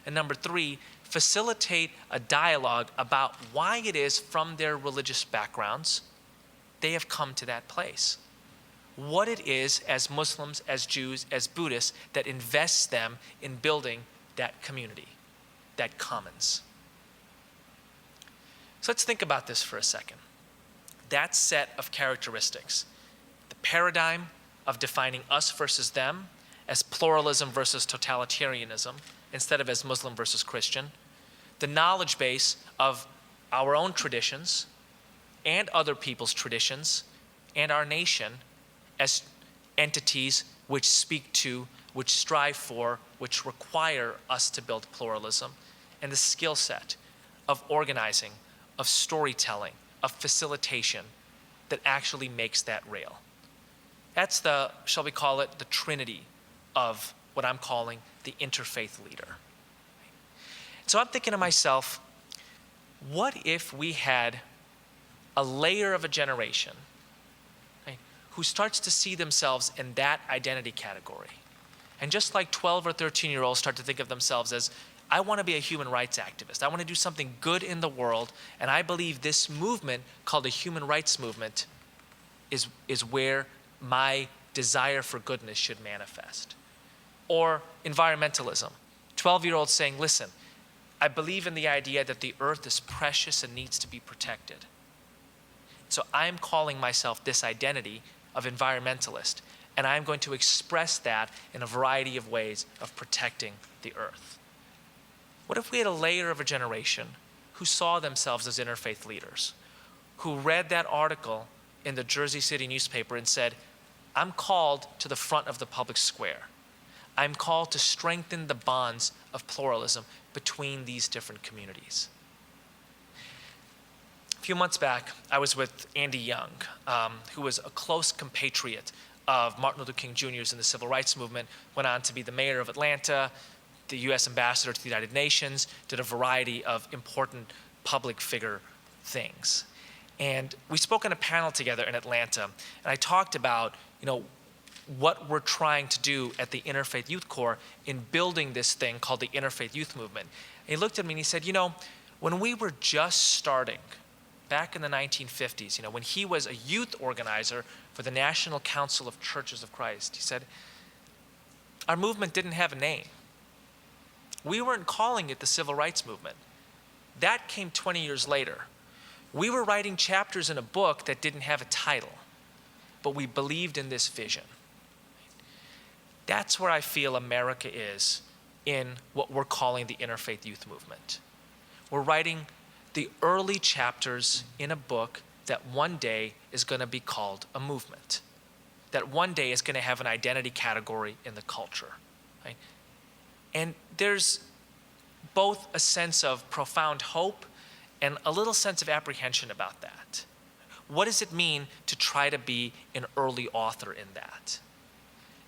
and number three, facilitate a dialogue about why it is from their religious backgrounds they have come to that place. What it is as Muslims, as Jews, as Buddhists that invests them in building that community, that commons. So let's think about this for a second. That set of characteristics, the paradigm of defining us versus them as pluralism versus totalitarianism instead of as Muslim versus Christian, the knowledge base of our own traditions and other people's traditions and our nation as entities which speak to, which strive for, which require us to build pluralism, and the skill set of organizing, of storytelling, of facilitation that actually makes that real. That's the, shall we call it, the trinity of what I'm calling the interfaith leader. So I'm thinking to myself, what if we had a layer of a generation, right, who starts to see themselves in that identity category? And just like 12 or 13-year-olds start to think of themselves as, I want to be a human rights activist. I want to do something good in the world, and I believe this movement called the human rights movement is where my desire for goodness should manifest. Or environmentalism. 12-year-olds saying, listen, I believe in the idea that the earth is precious and needs to be protected. So I'm calling myself this identity of environmentalist, and I'm going to express that in a variety of ways of protecting the earth. What if we had a layer of a generation who saw themselves as interfaith leaders, who read that article in the Jersey City newspaper and said, I'm called to the front of the public square. I'm called to strengthen the bonds of pluralism between these different communities. A few months back, I was with Andy Young, who was a close compatriot of Martin Luther King Jr.'s in the civil rights movement, went on to be the mayor of Atlanta, the U.S. ambassador to the United Nations, did a variety of important public figure things. And we spoke on a panel together in Atlanta, and I talked about, what we're trying to do at the Interfaith Youth Corps in building this thing called the Interfaith Youth Movement. And he looked at me and he said, when we were just starting back in the 1950s, when he was a youth organizer for the National Council of Churches of Christ, he said, our movement didn't have a name. We weren't calling it the Civil Rights Movement. That came 20 years later. We were writing chapters in a book that didn't have a title, but we believed in this vision. That's where I feel America is in what we're calling the Interfaith Youth Movement. We're writing the early chapters in a book that one day is going to be called a movement, that one day is going to have an identity category in the culture. Right? And there's both a sense of profound hope and a little sense of apprehension about that. What does it mean to try to be an early author in that?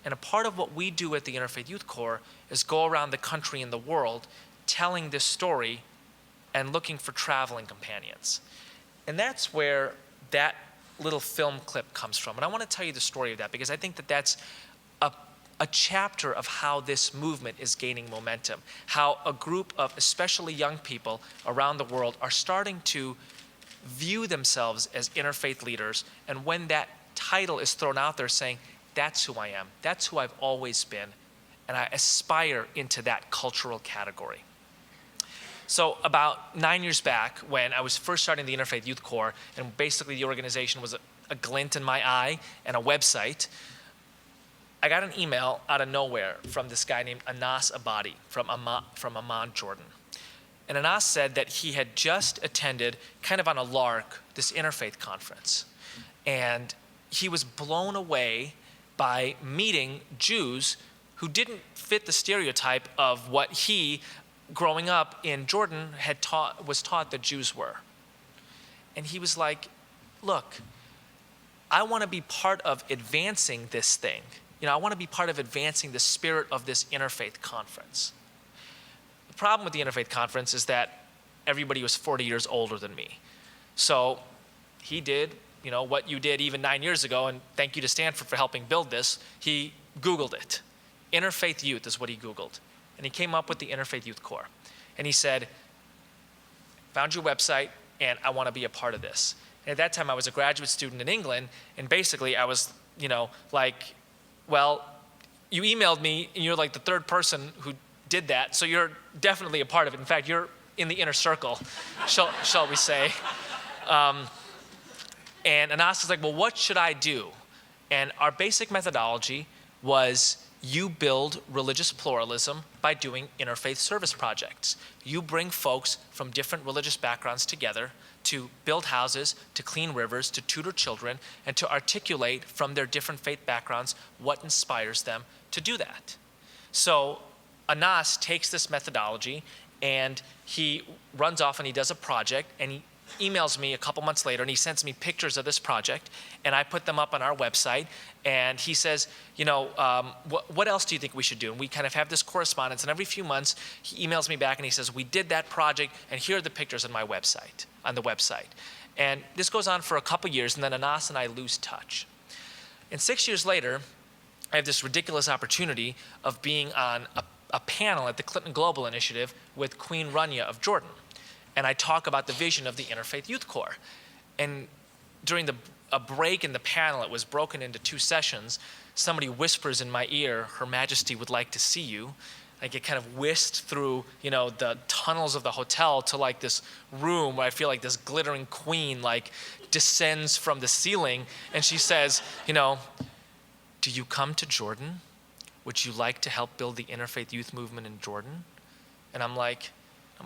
And a part of what we do at the Interfaith Youth Corps is go around the country and the world telling this story and looking for traveling companions. And that's where that little film clip comes from. And I want to tell you the story of that because I think that that's a chapter of how this movement is gaining momentum, how a group of especially young people around the world are starting to view themselves as interfaith leaders, and when that title is thrown out there saying, that's who I am, that's who I've always been, and I aspire into that cultural category. So about 9 years back, when I was first starting the Interfaith Youth Corps, and basically the organization was a glint in my eye and a website, I got an email out of nowhere from this guy named Anas Abadi from Amman, Jordan. And Anas said that he had just attended, kind of on a lark, this interfaith conference. And he was blown away by meeting Jews who didn't fit the stereotype of what he, growing up in Jordan, was taught that Jews were. And he was like, look, I want to be part of advancing this thing. I want to be part of advancing the spirit of this Interfaith conference. The problem with the Interfaith conference is that everybody was 40 years older than me. So he did, what you did even 9 years ago, and thank you to Stanford for helping build this. He Googled it. Interfaith Youth is what he Googled. And he came up with the Interfaith Youth Corps. And he said, found your website, and I want to be a part of this. And at that time, I was a graduate student in England, and basically I was, like, well, you emailed me, and you're like the third person who did that, so you're definitely a part of it. In fact, you're in the inner circle, shall we say. And Anas was like, well, what should I do? And our basic methodology was you build religious pluralism by doing interfaith service projects. You bring folks from different religious backgrounds together to build houses, to clean rivers, to tutor children, and to articulate from their different faith backgrounds what inspires them to do that. So Anas takes this methodology and he runs off and he does a project, and he emails me a couple months later and he sends me pictures of this project, and I put them up on our website, and he says, what else do you think we should do? And we kind of have this correspondence, and every few months he emails me back and he says, we did that project, and here are the pictures on the website. And this goes on for a couple years, and then Anas and I lose touch. And 6 years later, I have this ridiculous opportunity of being on a panel at the Clinton Global Initiative with Queen Rania of Jordan. And I talk about the vision of the Interfaith Youth Corps. And during a break in the panel, it was broken into 2 sessions, somebody whispers in my ear, Her Majesty would like to see you. I get kind of whisked through, the tunnels of the hotel to like this room where I feel like this glittering queen like descends from the ceiling, and she says, do you come to Jordan? Would you like to help build the Interfaith Youth Movement in Jordan? And I'm like,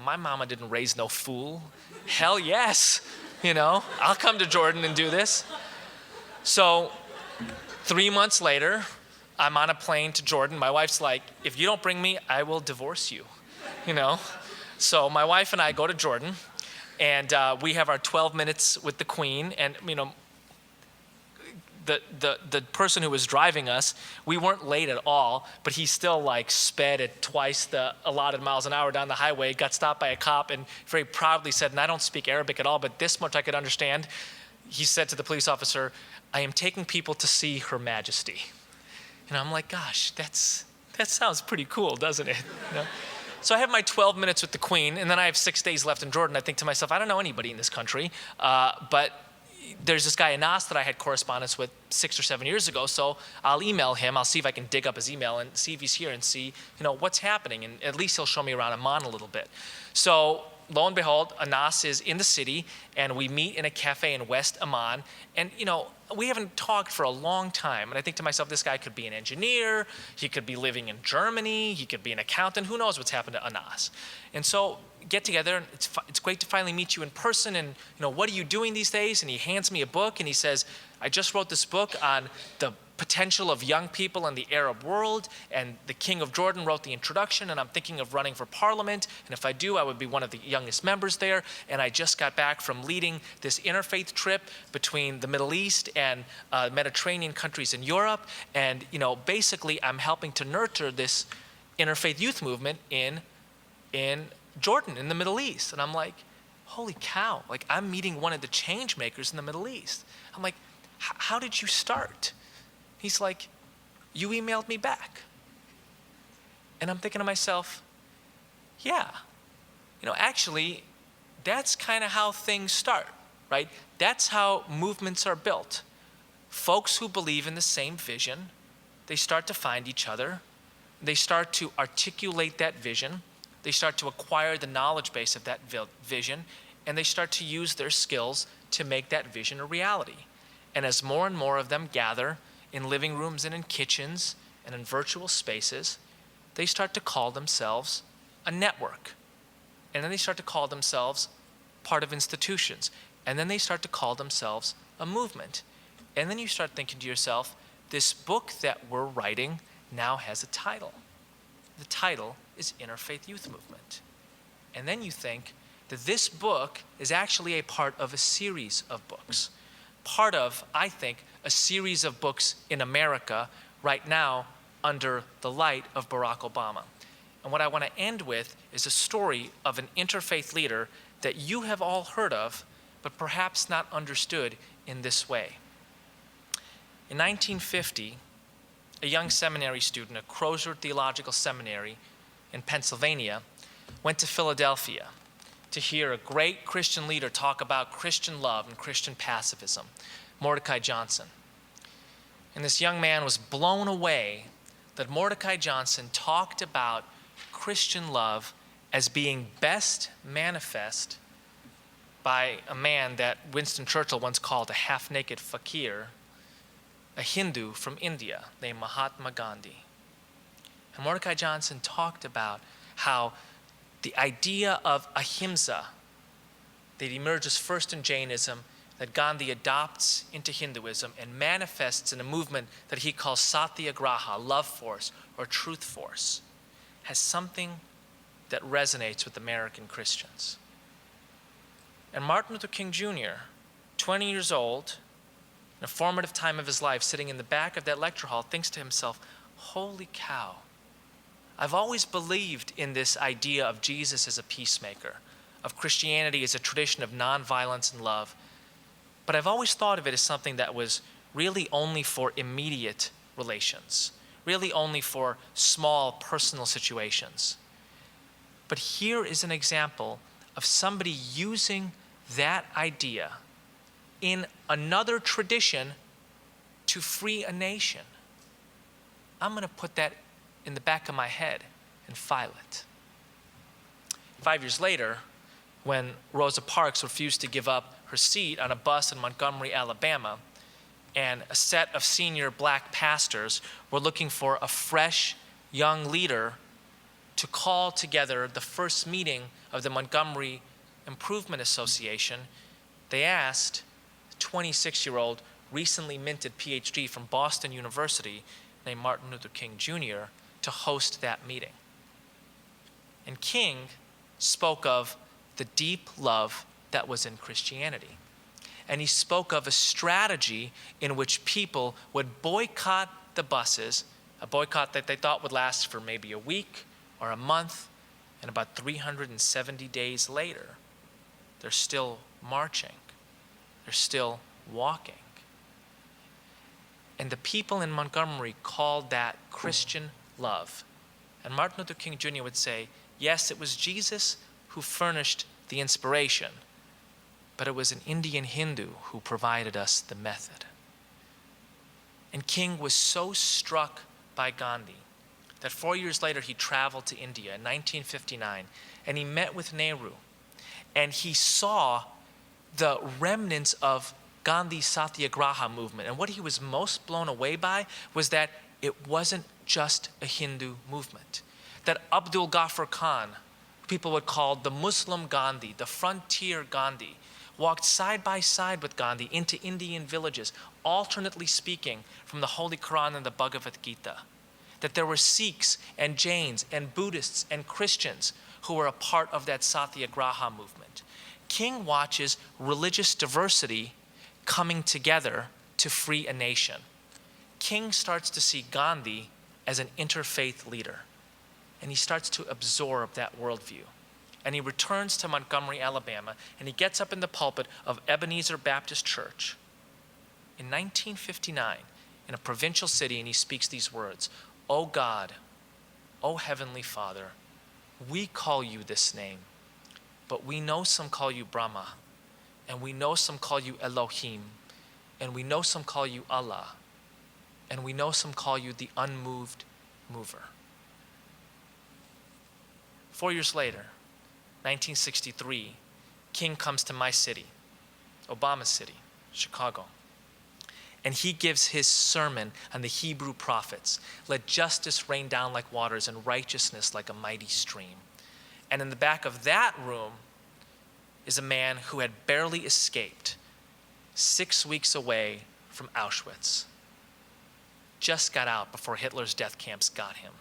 my mama didn't raise no fool. Hell yes, I'll come to Jordan and do this. So 3 months later, I'm on a plane to Jordan. My wife's like, if you don't bring me, I will divorce you, So my wife and I go to Jordan, and we have our 12 minutes with the Queen, and the person who was driving us, we weren't late at all, but he still like sped at twice the allotted miles an hour down the highway, got stopped by a cop, and very proudly said, and I don't speak Arabic at all, but this much I could understand. He said to the police officer, I am taking people to see Her Majesty. And I'm like, gosh, that sounds pretty cool, doesn't it? So I have my 12 minutes with the Queen, and then I have 6 days left in Jordan. I think to myself, I don't know anybody in this country, but there's this guy Anas that I had correspondence with 6 or 7 years ago, so I'll email him. I'll see if I can dig up his email and see if he's here and see, what's happening, and at least he'll show me around Amman a little bit. So lo and behold, Anas is in the city, and we meet in a cafe in West Amman, and we haven't talked for a long time, and I think to myself, this guy could be an engineer, he could be living in Germany, he could be an accountant, who knows what's happened to Anas. And so get together, and it's great to finally meet you in person, and what are you doing these days? And he hands me a book, and he says, I just wrote this book on the potential of young people in the Arab world, and the King of Jordan wrote the introduction, and I'm thinking of running for parliament, and if I do, I would be one of the youngest members there, and I just got back from leading this interfaith trip between the Middle East and Mediterranean countries in Europe, and basically I'm helping to nurture this interfaith youth movement in Jordan, in the Middle East. And I'm like, holy cow, like I'm meeting one of the change makers in the Middle East. I'm like, how did you start? He's like, you emailed me back. And I'm thinking to myself, yeah, actually, that's kind of how things start, right? That's how movements are built. Folks who believe in the same vision, they start to find each other. They start to articulate that vision. They start to acquire the knowledge base of that vision, and they start to use their skills to make that vision a reality. And as more and more of them gather in living rooms and in kitchens and in virtual spaces, they start to call themselves a network. And then they start to call themselves part of institutions. And then they start to call themselves a movement. And then you start thinking to yourself, this book that we're writing now has a title. The title is Interfaith Youth Movement. And then you think that this book is actually a part of a series of books. part of, I think, a series of books in America right now under the light of Barack Obama. And what I want to end with is a story of an interfaith leader that you have all heard of, but perhaps not understood in this way. In 1950, a young seminary student at Crozer Theological Seminary in Pennsylvania went to Philadelphia to hear a great Christian leader talk about Christian love and Christian pacifism, Mordecai Johnson. And this young man was blown away that Mordecai Johnson talked about Christian love as being best manifest by a man that Winston Churchill once called a half-naked fakir, a Hindu from India named Mahatma Gandhi. And Mordecai Johnson talked about how the idea of ahimsa that emerges first in Jainism, that Gandhi adopts into Hinduism and manifests in a movement that he calls satyagraha, love force or truth force, has something that resonates with American Christians. And Martin Luther King Jr., 20 years old, in a formative time of his life, sitting in the back of that lecture hall, thinks to himself, holy cow, I've always believed in this idea of Jesus as a peacemaker, of Christianity as a tradition of nonviolence and love, but I've always thought of it as something that was really only for immediate relations, really only for small personal situations. But here is an example of somebody using that idea in another tradition to free a nation. I'm going to put that in the back of my head and file it. 5 years later, when Rosa Parks refused to give up her seat on a bus in Montgomery, Alabama, and a set of senior black pastors were looking for a fresh, young leader to call together the first meeting of the Montgomery Improvement Association, they asked a 26-year-old, recently minted PhD from Boston University named Martin Luther King Jr. to host that meeting. And King spoke of the deep love that was in Christianity. And he spoke of a strategy in which people would boycott the buses, a boycott that they thought would last for maybe a week or a month, and about 370 days later, they're still marching, they're still walking. And the people in Montgomery called that Christian love. And Martin Luther King Jr. would say, yes, it was Jesus who furnished the inspiration, but it was an Indian Hindu who provided us the method. And King was so struck by Gandhi that 4 years later he traveled to India in 1959 and he met with Nehru, and he saw the remnants of Gandhi's Satyagraha movement. And what he was most blown away by was that it wasn't just a Hindu movement. That Abdul Ghaffar Khan, people would call the Muslim Gandhi, the frontier Gandhi, walked side by side with Gandhi into Indian villages, alternately speaking from the Holy Quran and the Bhagavad Gita. That there were Sikhs and Jains and Buddhists and Christians who were a part of that Satyagraha movement. King watches religious diversity coming together to free a nation. King starts to see Gandhi as an interfaith leader, and he starts to absorb that worldview. And he returns to Montgomery, Alabama, and he gets up in the pulpit of Ebenezer Baptist Church in 1959 in a provincial city, and he speaks these words, "O God, O Heavenly Father, we call you this name, but we know some call you Brahma, and we know some call you Elohim, and we know some call you Allah, and we know some call you the unmoved mover." 4 years later, 1963, King comes to my city, Obama City, Chicago, and he gives his sermon on the Hebrew prophets. Let justice rain down like waters and righteousness like a mighty stream. And in the back of that room is a man who had barely escaped 6 weeks away from Auschwitz. Just got out before Hitler's death camps got him.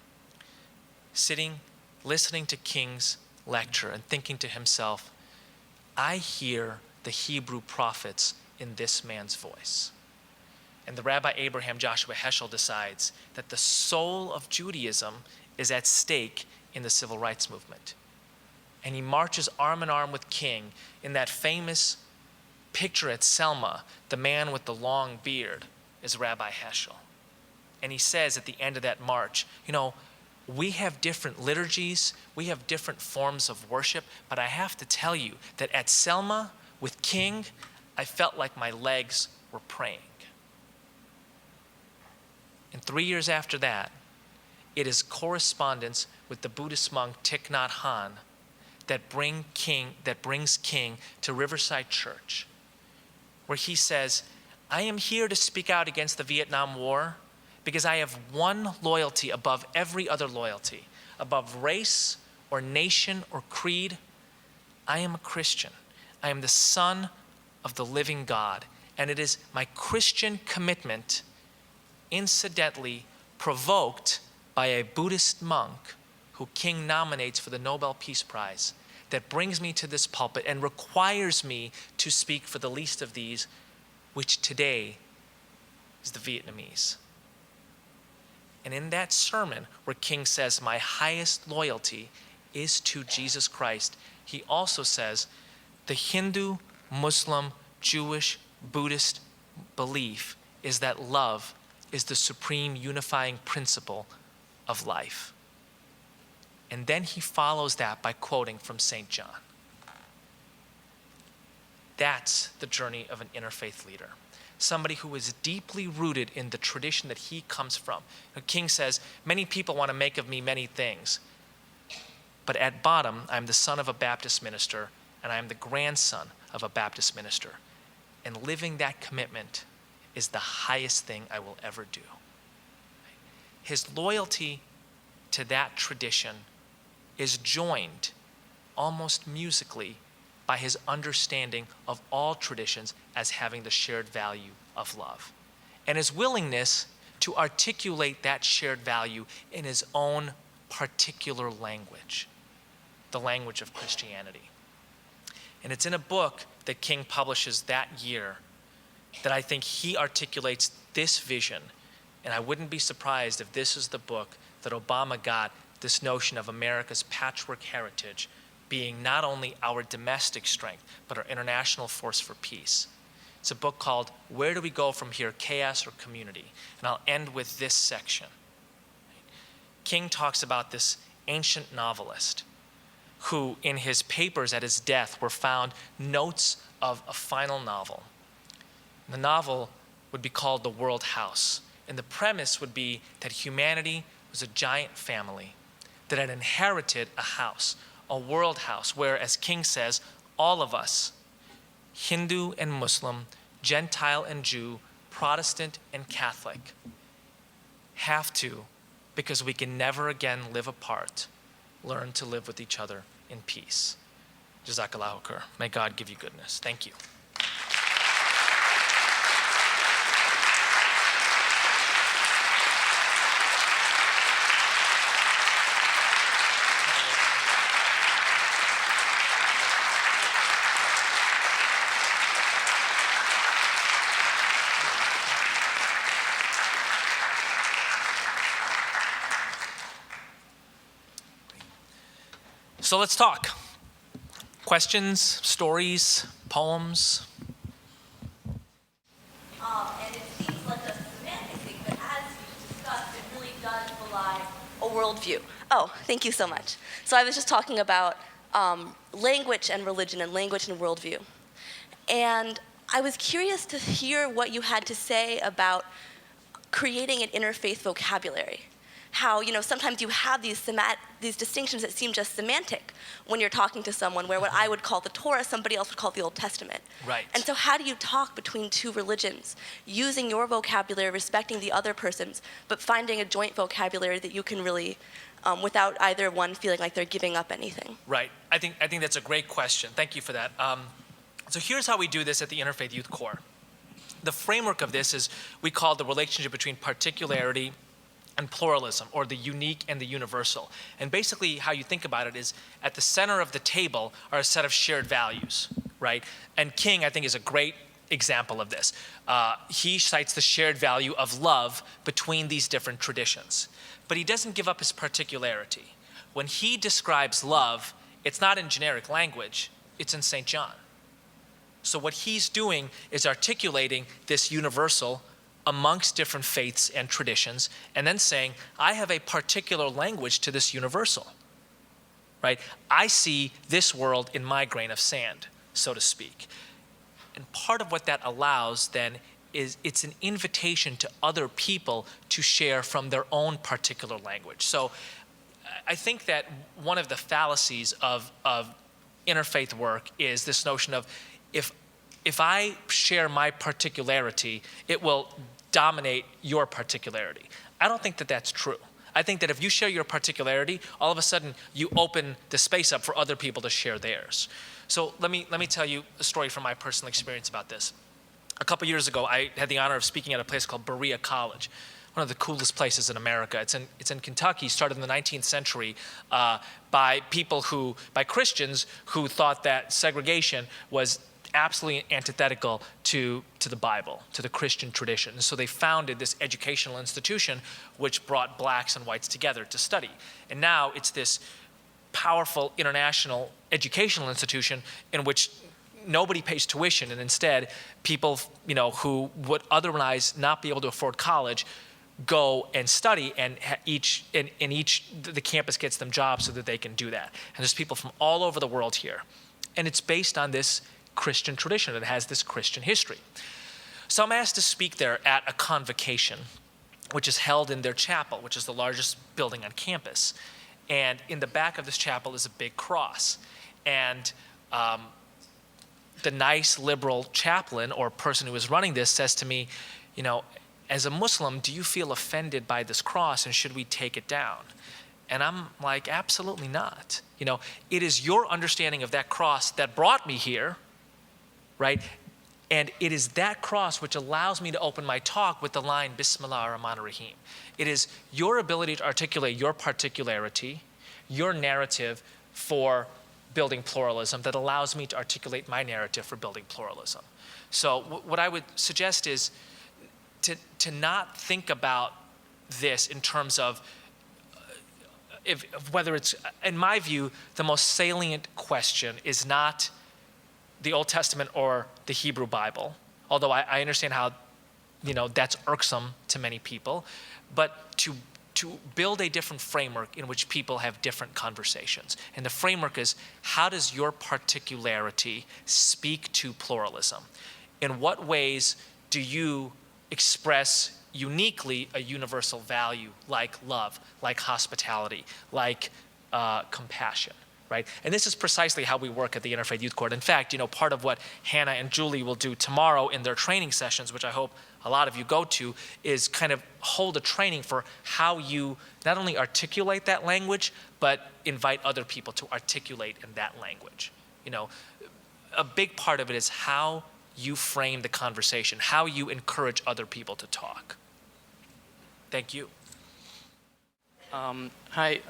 Sitting, listening to King's lecture and thinking to himself, I hear the Hebrew prophets in this man's voice. And the Rabbi Abraham Joshua Heschel decides that the soul of Judaism is at stake in the civil rights movement. And he marches arm in arm with King in that famous picture at Selma, the man with the long beard is Rabbi Heschel. And he says at the end of that march, you know, we have different liturgies, we have different forms of worship, but I have to tell you that at Selma with King, I felt like my legs were praying. And 3 years after that, it is correspondence with the Buddhist monk Thich Nhat Hanh that brings King to Riverside Church, where he says, I am here to speak out against the Vietnam War because I have one loyalty above every other loyalty, above race or nation or creed. I am a Christian. I am the son of the living God, and it is my Christian commitment, incidentally provoked by a Buddhist monk who King nominates for the Nobel Peace Prize, that brings me to this pulpit and requires me to speak for the least of these, which today is the Vietnamese. And in that sermon where King says, my highest loyalty is to Jesus Christ, he also says, the Hindu, Muslim, Jewish, Buddhist belief is that love is the supreme unifying principle of life. And then he follows that by quoting from St. John. That's the journey of an interfaith leader. Somebody who is deeply rooted in the tradition that he comes from. King says, many people want to make of me many things, but at bottom, I'm the son of a Baptist minister, and I am the grandson of a Baptist minister. And living that commitment is the highest thing I will ever do. His loyalty to that tradition is joined almost musically by his understanding of all traditions as having the shared value of love, and his willingness to articulate that shared value in his own particular language, the language of Christianity. And it's in a book that King publishes that year that I think he articulates this vision. And I wouldn't be surprised if this is the book that Obama got this notion of America's patchwork heritage being not only our domestic strength, but our international force for peace. It's a book called Where Do We Go From Here, Chaos or Community? And I'll end with this section. King talks about this ancient novelist who, in his papers at his death, were found notes of a final novel. The novel would be called The World House. And the premise would be that humanity was a giant family that had inherited a house, a world house, where, as King says, all of us, Hindu and Muslim, Gentile and Jew, Protestant and Catholic, have to, because we can never again live apart, learn to live with each other in peace. Jazakallahu khair. May God give you goodness. Thank you. So let's talk. Questions, stories, poems? And it seems like a semantic thing, but as you discussed, it really does belie a worldview. Oh, thank you so much. So I was just talking about language and religion and language and worldview. And I was curious to hear what you had to say about creating an interfaith vocabulary. How, sometimes you have these distinctions that seem just semantic when you're talking to someone, where what I would call the Torah, somebody else would call the Old Testament. Right. And so how do you talk between two religions, using your vocabulary, respecting the other person's, but finding a joint vocabulary that you can really, without either one feeling like they're giving up anything? Right. I think that's a great question. Thank you for that. So here's how we do this at the Interfaith Youth Corps. The framework of this is we call the relationship between particularity and pluralism, or the unique and the universal. And basically how you think about it is at the center of the table are a set of shared values, right? And King, I think, is a great example of this. He cites the shared value of love between these different traditions. But he doesn't give up his particularity. When he describes love, it's not in generic language, it's in St. John. So what he's doing is articulating this universal amongst different faiths and traditions, and then saying, I have a particular language to this universal, right? I see this world in my grain of sand, so to speak. And part of what that allows then is it's an invitation to other people to share from their own particular language. So I think that one of the fallacies of interfaith work is this notion of if I share my particularity, it will dominate your particularity. I don't think that that's true. I think that if you share your particularity, all of a sudden you open the space up for other people to share theirs. So let me tell you a story from my personal experience about this. A couple years ago, I had the honor of speaking at a place called Berea College, one of the coolest places in America. It's in Kentucky, started in the 19th century by Christians who thought that segregation was absolutely antithetical to the Bible, to the Christian tradition. And so they founded this educational institution which brought blacks and whites together to study. And now it's this powerful international educational institution in which nobody pays tuition, and instead people, who would otherwise not be able to afford college go and study, and the campus gets them jobs so that they can do that. And there's people from all over the world here. And it's based on this Christian tradition. It has this Christian history. So I'm asked to speak there at a convocation, which is held in their chapel, which is the largest building on campus. And in the back of this chapel is a big cross. And the nice liberal chaplain or person who is running this says to me, as a Muslim, do you feel offended by this cross, and should we take it down? And I'm like, absolutely not. It is your understanding of that cross that brought me here, right? And it is that cross which allows me to open my talk with the line, Bismillah ar-Rahman ar-Rahim. It is your ability to articulate your particularity, your narrative for building pluralism that allows me to articulate my narrative for building pluralism. So what I would suggest is to not think about this in terms of whether it's, in my view, the most salient question is not the Old Testament or the Hebrew Bible, although I understand how, that's irksome to many people, but to build a different framework in which people have different conversations. And the framework is, how does your particularity speak to pluralism? In what ways do you express uniquely a universal value like love, like hospitality, like compassion, right? And this is precisely how we work at the Interfaith Youth Court. In fact, part of what Hannah and Julie will do tomorrow in their training sessions, which I hope a lot of you go to, is kind of hold a training for how you not only articulate that language, but invite other people to articulate in that language. A big part of it is how you frame the conversation, how you encourage other people to talk. Thank you. Hi,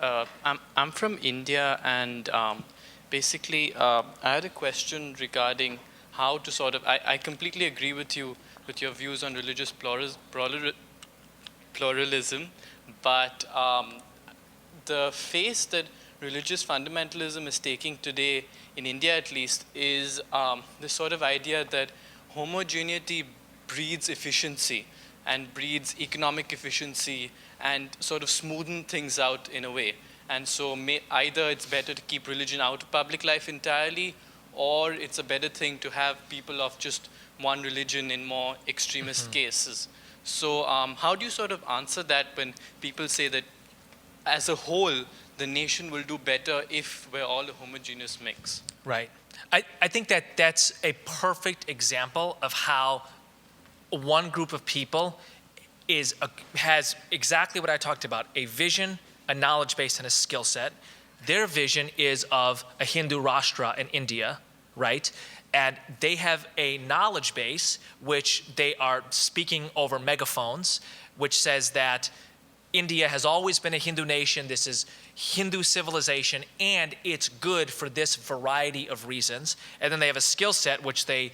I'm from India, and basically I had a question regarding how to sort of, I completely agree with you with your views on religious pluralism, but the face that religious fundamentalism is taking today, in India at least, is this sort of idea that homogeneity breeds efficiency and breeds economic efficiency and sort of smoothen things out in a way. And so either it's better to keep religion out of public life entirely, or it's a better thing to have people of just one religion in more extremist cases. So how do you sort of answer that when people say that as a whole, the nation will do better if we're all a homogeneous mix? Right. I think that that's a perfect example of how one group of people has exactly what I talked about, a vision, a knowledge base, and a skill set. Their vision is of a Hindu Rashtra in India, right? And they have a knowledge base which they are speaking over megaphones, which says that India has always been a Hindu nation. This is Hindu civilization, and it's good for this variety of reasons. And then they have a skill set which they,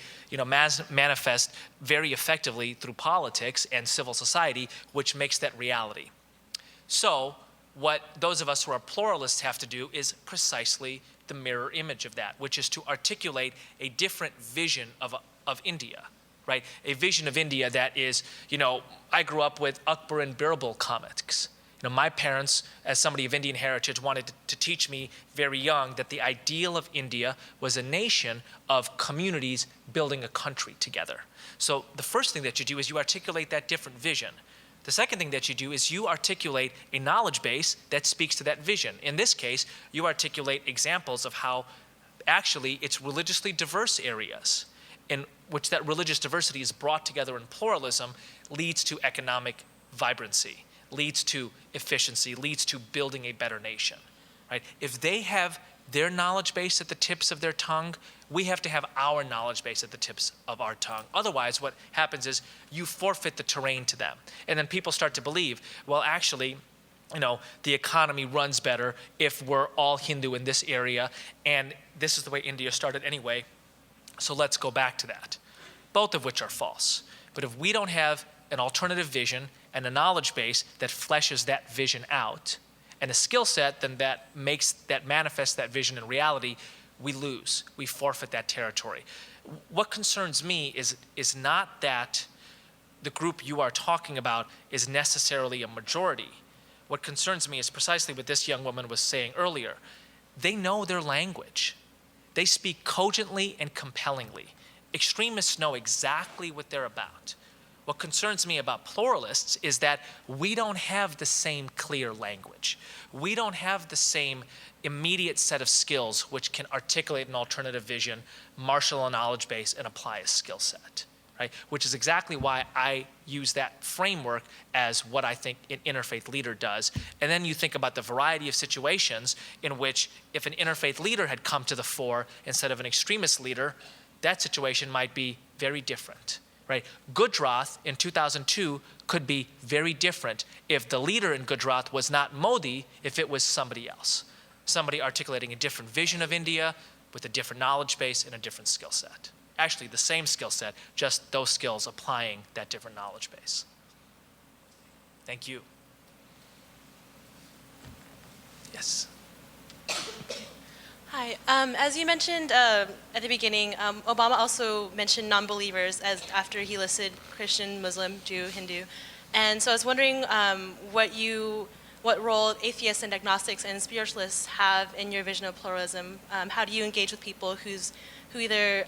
manifest very effectively through politics and civil society, which makes that reality. So what those of us who are pluralists have to do is precisely the mirror image of that, which is to articulate a different vision of India. Right? A vision of India that is, I grew up with Akbar and Birbal comics. My parents, as somebody of Indian heritage, wanted to teach me very young that the ideal of India was a nation of communities building a country together. So the first thing that you do is you articulate that different vision. The second thing that you do is you articulate a knowledge base that speaks to that vision. In this case, you articulate examples of how actually it's religiously diverse areas in which that religious diversity is brought together in pluralism leads to economic vibrancy, leads to efficiency, leads to building a better nation, right? If they have their knowledge base at the tips of their tongue, we have to have our knowledge base at the tips of our tongue. Otherwise, what happens is you forfeit the terrain to them. And then people start to believe, well, actually, the economy runs better if we're all Hindu in this area, and this is the way India started anyway. So let's go back to that, both of which are false. But if we don't have an alternative vision and a knowledge base that fleshes that vision out, and a skill set then that manifests that vision in reality, we lose. We forfeit that territory. What concerns me is not that the group you are talking about is necessarily a majority. What concerns me is precisely what this young woman was saying earlier. They know their language. They speak cogently and compellingly. Extremists know exactly what they're about. What concerns me about pluralists is that we don't have the same clear language. We don't have the same immediate set of skills which can articulate an alternative vision, marshal a knowledge base, and apply a skill set, right? Which is exactly why I use that framework as what I think an interfaith leader does. And then you think about the variety of situations in which if an interfaith leader had come to the fore instead of an extremist leader, that situation might be very different. Right? Gujarat in 2002 could be very different if the leader in Gujarat was not Modi, if it was somebody else. Somebody articulating a different vision of India with a different knowledge base and a different skill set. Actually, the same skill set, just those skills applying that different knowledge base. Thank you. Yes. Hi. As you mentioned at the beginning, Obama also mentioned non-believers as after he listed Christian, Muslim, Jew, Hindu. And so I was wondering what role atheists and agnostics and spiritualists have in your vision of pluralism. How do you engage with people who either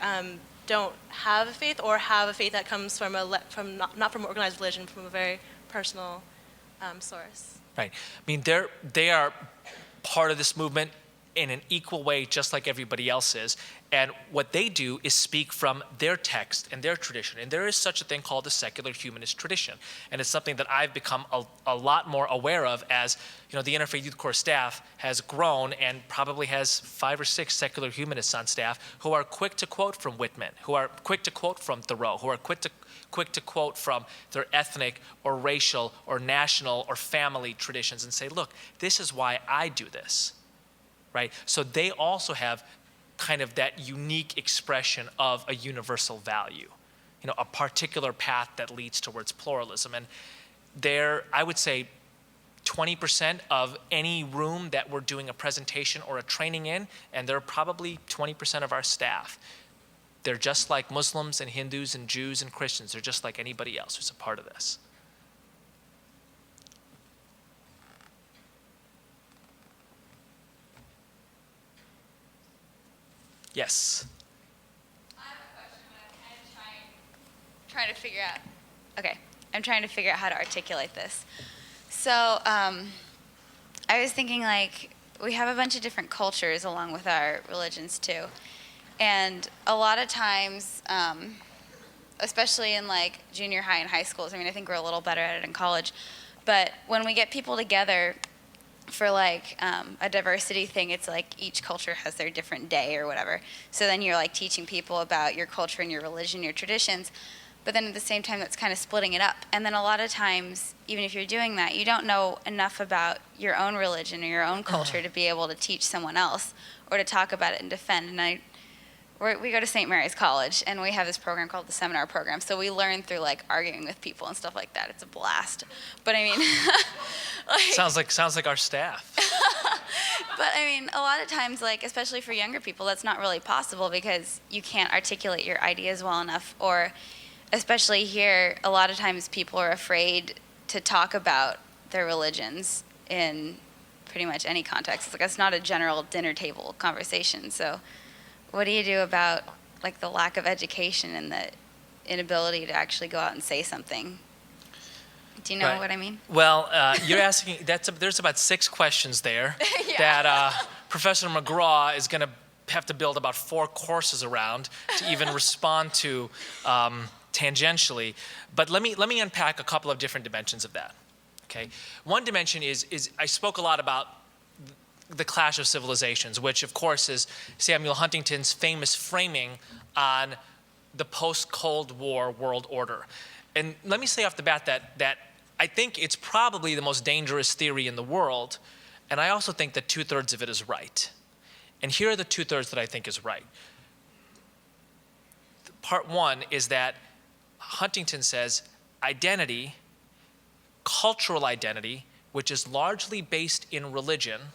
don't have a faith or have a faith that comes from not from organized religion, from a very personal source? Right. I mean, they are part of this movement in an equal way, just like everybody else is. And what they do is speak from their text and their tradition. And there is such a thing called the secular humanist tradition. And it's something that I've become a lot more aware of as, the Interfaith Youth Corps staff has grown and probably has 5 or 6 secular humanists on staff who are quick to quote from Whitman, who are quick to quote from Thoreau, who are quick to quote from their ethnic or racial or national or family traditions and say, look, this is why I do this. Right? So they also have kind of that unique expression of a universal value, a particular path that leads towards pluralism. And I would say 20% of any room that we're doing a presentation or a training in, and they're probably 20% of our staff. They're just like Muslims and Hindus and Jews and Christians. They're just like anybody else who's a part of this. Yes. I have a question, but I'm trying to figure out. Okay, I'm trying to figure out how to articulate this. So I was thinking, we have a bunch of different cultures along with our religions too, and a lot of times, especially in junior high and high schools. I mean, I think we're a little better at it in college, but when we get people together for a diversity thing, it's each culture has their different day or whatever. So then you're teaching people about your culture and your religion, your traditions. but then at the same time that's kind of splitting it up. And then a lot of times, even if you're doing that, you don't know enough about your own religion or your own culture to be able to teach someone else or to talk about it and defend. And we go to St. Mary's College, and we have this program called the seminar program. So we learn through like arguing with people and stuff like that. It's a blast. But I mean, like, sounds like our staff. But I mean, a lot of times, like especially for younger people, that's not really possible because you can't articulate your ideas well enough. Or especially here, a lot of times people are afraid to talk about their religions in pretty much any context. Like it's not a general dinner table conversation. So what do you do about like the lack of education and the inability to actually go out and say something? Do you know what I mean? Well, you're asking, there's about 6 questions there that Professor McGraw is going to have to build about 4 courses around to even respond to tangentially. But let me unpack a couple of different dimensions of that. Okay, one dimension is I spoke a lot about the clash of civilizations, which of course is Samuel Huntington's famous framing on the post-Cold War world order. And let me say off the bat that I think it's probably the most dangerous theory in the world, and I also think that 2/3 of it is right. And here are the 2/3 that I think is right. Part 1 is that Huntington says identity, cultural identity, which is largely based in religion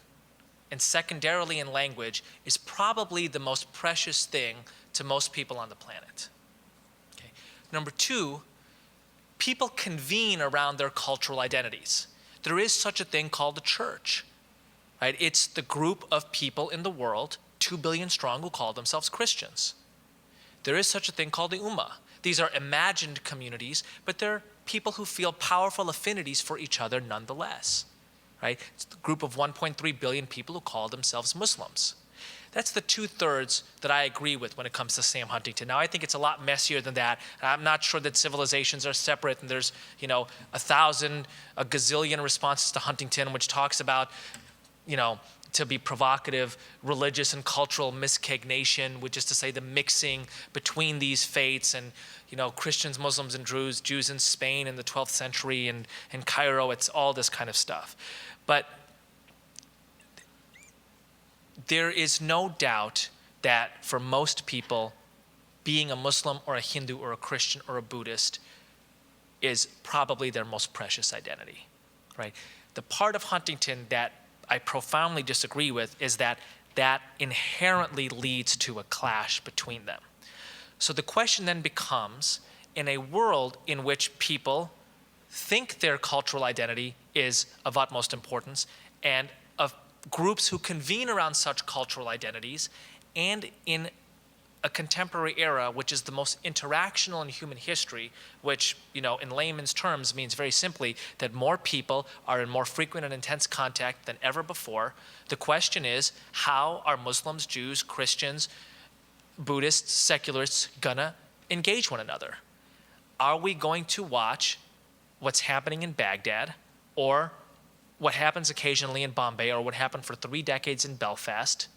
and secondarily in language, is probably the most precious thing to most people on the planet. Okay. Number 2, people convene around their cultural identities. There is such a thing called the church, right? It's the group of people in the world, 2 billion strong, who call themselves Christians. There is such a thing called the Ummah. These are imagined communities, but they're people who feel powerful affinities for each other nonetheless, right? It's the group of 1.3 billion people who call themselves Muslims. That's the 2/3 that I agree with when it comes to Sam Huntington. Now, I think it's a lot messier than that. I'm not sure that civilizations are separate and there's, a gazillion responses to Huntington, which talks about, to be provocative, religious and cultural miscegnation, which is to say the mixing between these faiths and, Christians, Muslims, and Jews in Spain in the 12th century and Cairo. It's all this kind of stuff. But there is no doubt that for most people, being a Muslim or a Hindu or a Christian or a Buddhist is probably their most precious identity, right? The part of Huntington that I profoundly disagree with is that inherently leads to a clash between them. So the question then becomes, in a world in which people think their cultural identity is of utmost importance, and of groups who convene around such cultural identities, and in a contemporary era, which is the most interactional in human history, which, in layman's terms means very simply that more people are in more frequent and intense contact than ever before. The question is, how are Muslims, Jews, Christians, Buddhists, secularists gonna engage one another? Are we going to watch what's happening in Baghdad, or what happens occasionally in Bombay, or what happened for 3 decades in Belfast,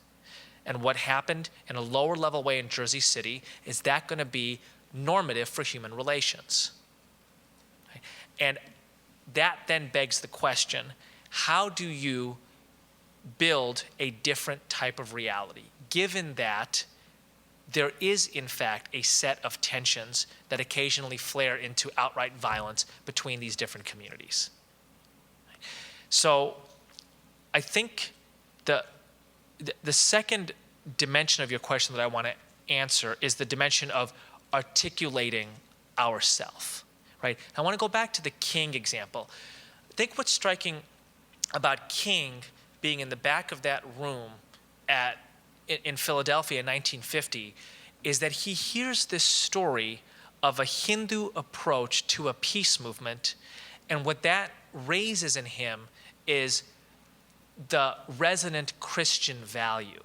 and what happened in a lower level way in Jersey City? Is that going to be normative for human relations? And that then begs the question, how do you build a different type of reality, given that there is, in fact, a set of tensions that occasionally flare into outright violence between these different communities? So I think the second dimension of your question that I want to answer is the dimension of articulating ourself, right? I want to go back to the King example. I think what's striking about King being in the back of that room in Philadelphia in 1950 is that he hears this story of a Hindu approach to a peace movement, and what that raises in him is the resonant Christian value.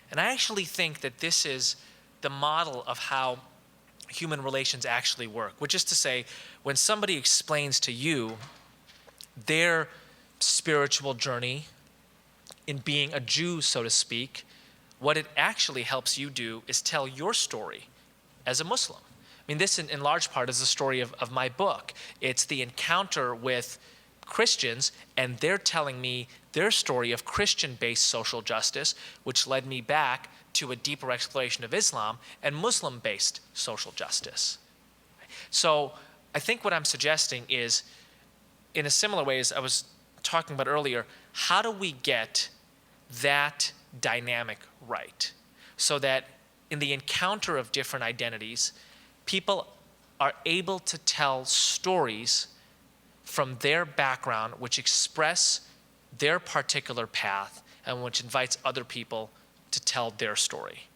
And I actually think that this is the model of how human relations actually work, which is to say, when somebody explains to you their spiritual journey in being a Jew, so to speak, what it actually helps you do is tell your story as a Muslim. mean, this in large part is the story of my book. It's the encounter with Christians, and they're telling me their story of Christian-based social justice, which led me back to a deeper exploration of Islam and Muslim-based social justice. So I think what I'm suggesting is, in a similar way as I was talking about earlier, how do we get that dynamic right so that in the encounter of different identities, people are able to tell stories from their background which express their particular path and which invites other people to tell their story.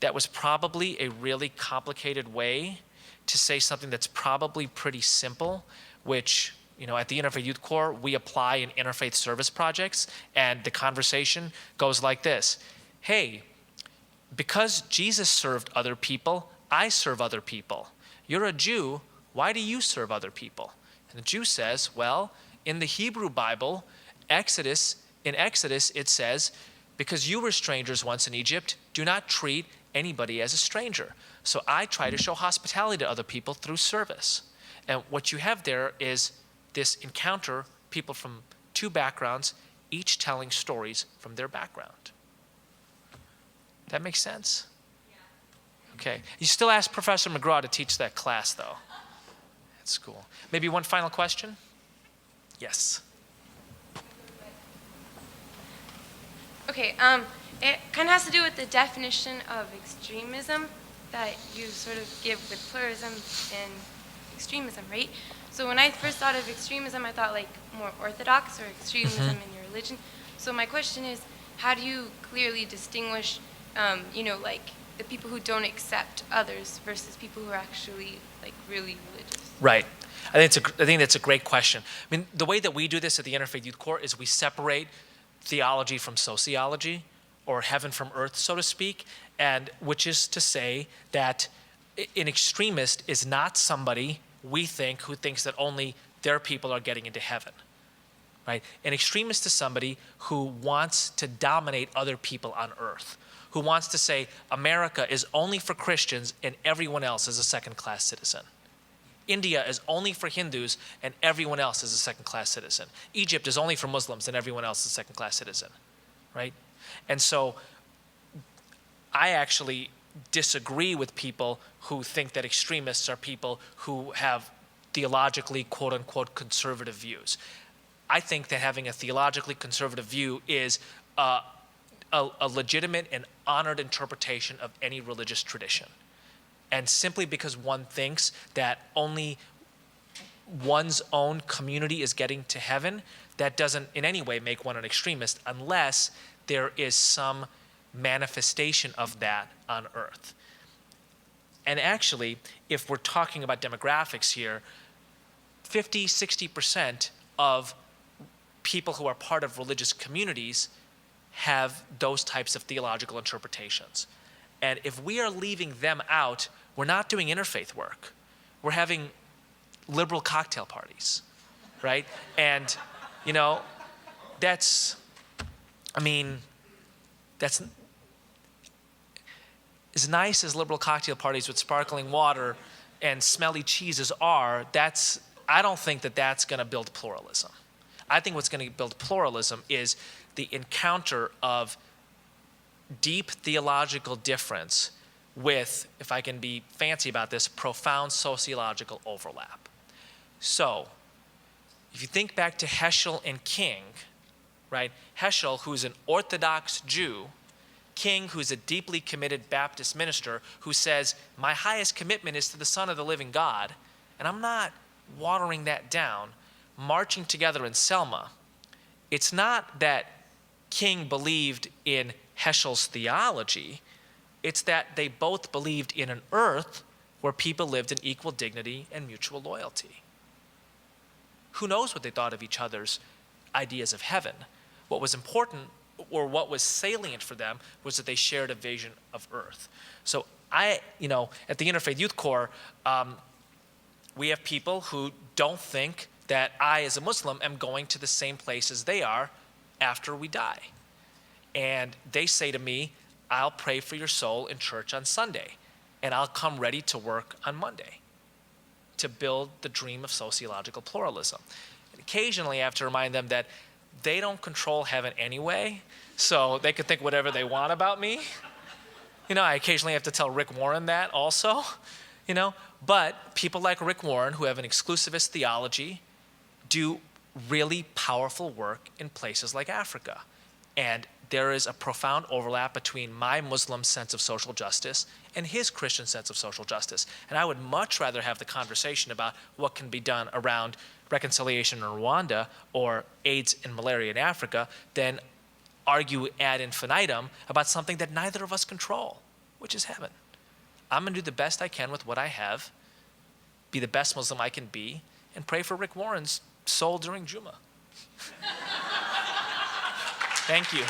That was probably a really complicated way to say something that's probably pretty simple, which, you know, at the Interfaith Youth Corps, we apply in interfaith service projects, and the conversation goes like this. Hey, because Jesus served other people, I serve other people. You're a Jew, why do you serve other people? And the Jew says, well, in the Hebrew Bible, in Exodus, it says, because you were strangers once in Egypt, do not treat anybody as a stranger. So I try to show hospitality to other people through service. And what you have there is this encounter, people from two backgrounds, each telling stories from their background. That makes sense? Yeah. Okay. You still ask Professor McGraw to teach that class, though. That's cool. Maybe one final question? Yes. Okay, it kind of has to do with the definition of extremism that you sort of give with pluralism and extremism, right? So when I first thought of extremism, I thought like more orthodox or extremism in your religion. So my question is, how do you clearly distinguish, you know, like the people who don't accept others versus people who are actually like really religious? Right. I think that's a great question. I mean, the way that we do this at the Interfaith Youth Corps is we separate theology from sociology, or heaven from earth, so to speak, and which is to say that an extremist is not somebody we think who thinks that only their people are getting into heaven, right? An extremist is somebody who wants to dominate other people on earth, who wants to say America is only for Christians and everyone else is a second-class citizen. India is only for Hindus and everyone else is a second-class citizen. Egypt is only for Muslims and everyone else is a second-class citizen, right? And so I actually disagree with people who think that extremists are people who have theologically, quote-unquote, conservative views. I think that having a theologically conservative view is a legitimate and honored interpretation of any religious tradition. And simply because one thinks that only one's own community is getting to heaven, that doesn't in any way make one an extremist unless there is some manifestation of that on earth. And actually, if we're talking about demographics here, 50, 60% of people who are part of religious communities have those types of theological interpretations. And if we are leaving them out, we're not doing interfaith work. We're having liberal cocktail parties, right? And, you know, that's as nice as liberal cocktail parties with sparkling water and smelly cheeses are, I don't think that that's going to build pluralism. I think what's going to build pluralism is the encounter of deep theological difference with, if I can be fancy about this, profound sociological overlap. So, if you think back to Heschel and King, right? Heschel, who's an Orthodox Jew, King, who's a deeply committed Baptist minister, who says, my highest commitment is to the Son of the living God, and I'm not watering that down, marching together in Selma. It's not that King believed in Heschel's theology, it's that they both believed in an earth where people lived in equal dignity and mutual loyalty. Who knows what they thought of each other's ideas of heaven? What was important, or what was salient for them, was that they shared a vision of earth. So at the Interfaith Youth Corps, we have people who don't think that I, as a Muslim, am going to the same place as they are after we die. And they say to me, I'll pray for your soul in church on Sunday. and I'll come ready to work on Monday to build the dream of sociological pluralism. And occasionally I have to remind them that they don't control heaven anyway, so they can think whatever they want about me. You know, I occasionally have to tell Rick Warren that also, you know. But people like Rick Warren, who have an exclusivist theology, do really powerful work in places like Africa. And there is a profound overlap between my Muslim sense of social justice and his Christian sense of social justice. And I would much rather have the conversation about what can be done around reconciliation in Rwanda or AIDS and malaria in Africa than argue ad infinitum about something that neither of us control, which is heaven. I'm going to do the best I can with what I have, be the best Muslim I can be, and pray for Rick Warren's soul during Juma. Thank you.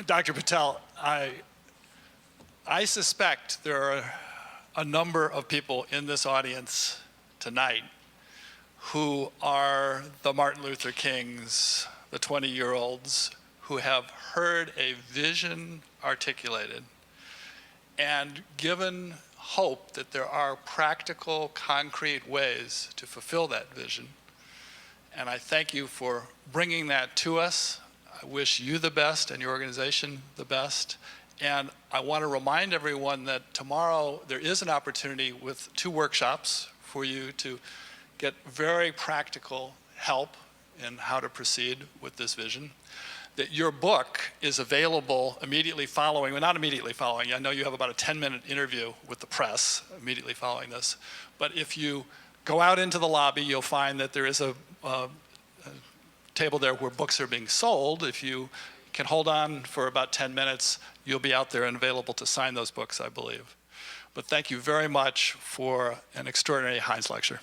Dr. Patel, I suspect there are a number of people in this audience tonight who are the Martin Luther Kings, the 20-year-olds who have heard a vision articulated and given hope that there are practical, concrete ways to fulfill that vision. And I thank you for bringing that to us. I wish you the best and your organization the best. And I want to remind everyone that tomorrow there is an opportunity with 2 workshops for you to get very practical help in how to proceed with this vision. That your book is available immediately following, well, not immediately following, I know you have about a 10-minute interview with the press immediately following this, but if you go out into the lobby, you'll find that there is a table there where books are being sold. If you can hold on for about 10 minutes, you'll be out there and available to sign those books, I believe. But thank you very much for an extraordinary Heinz lecture.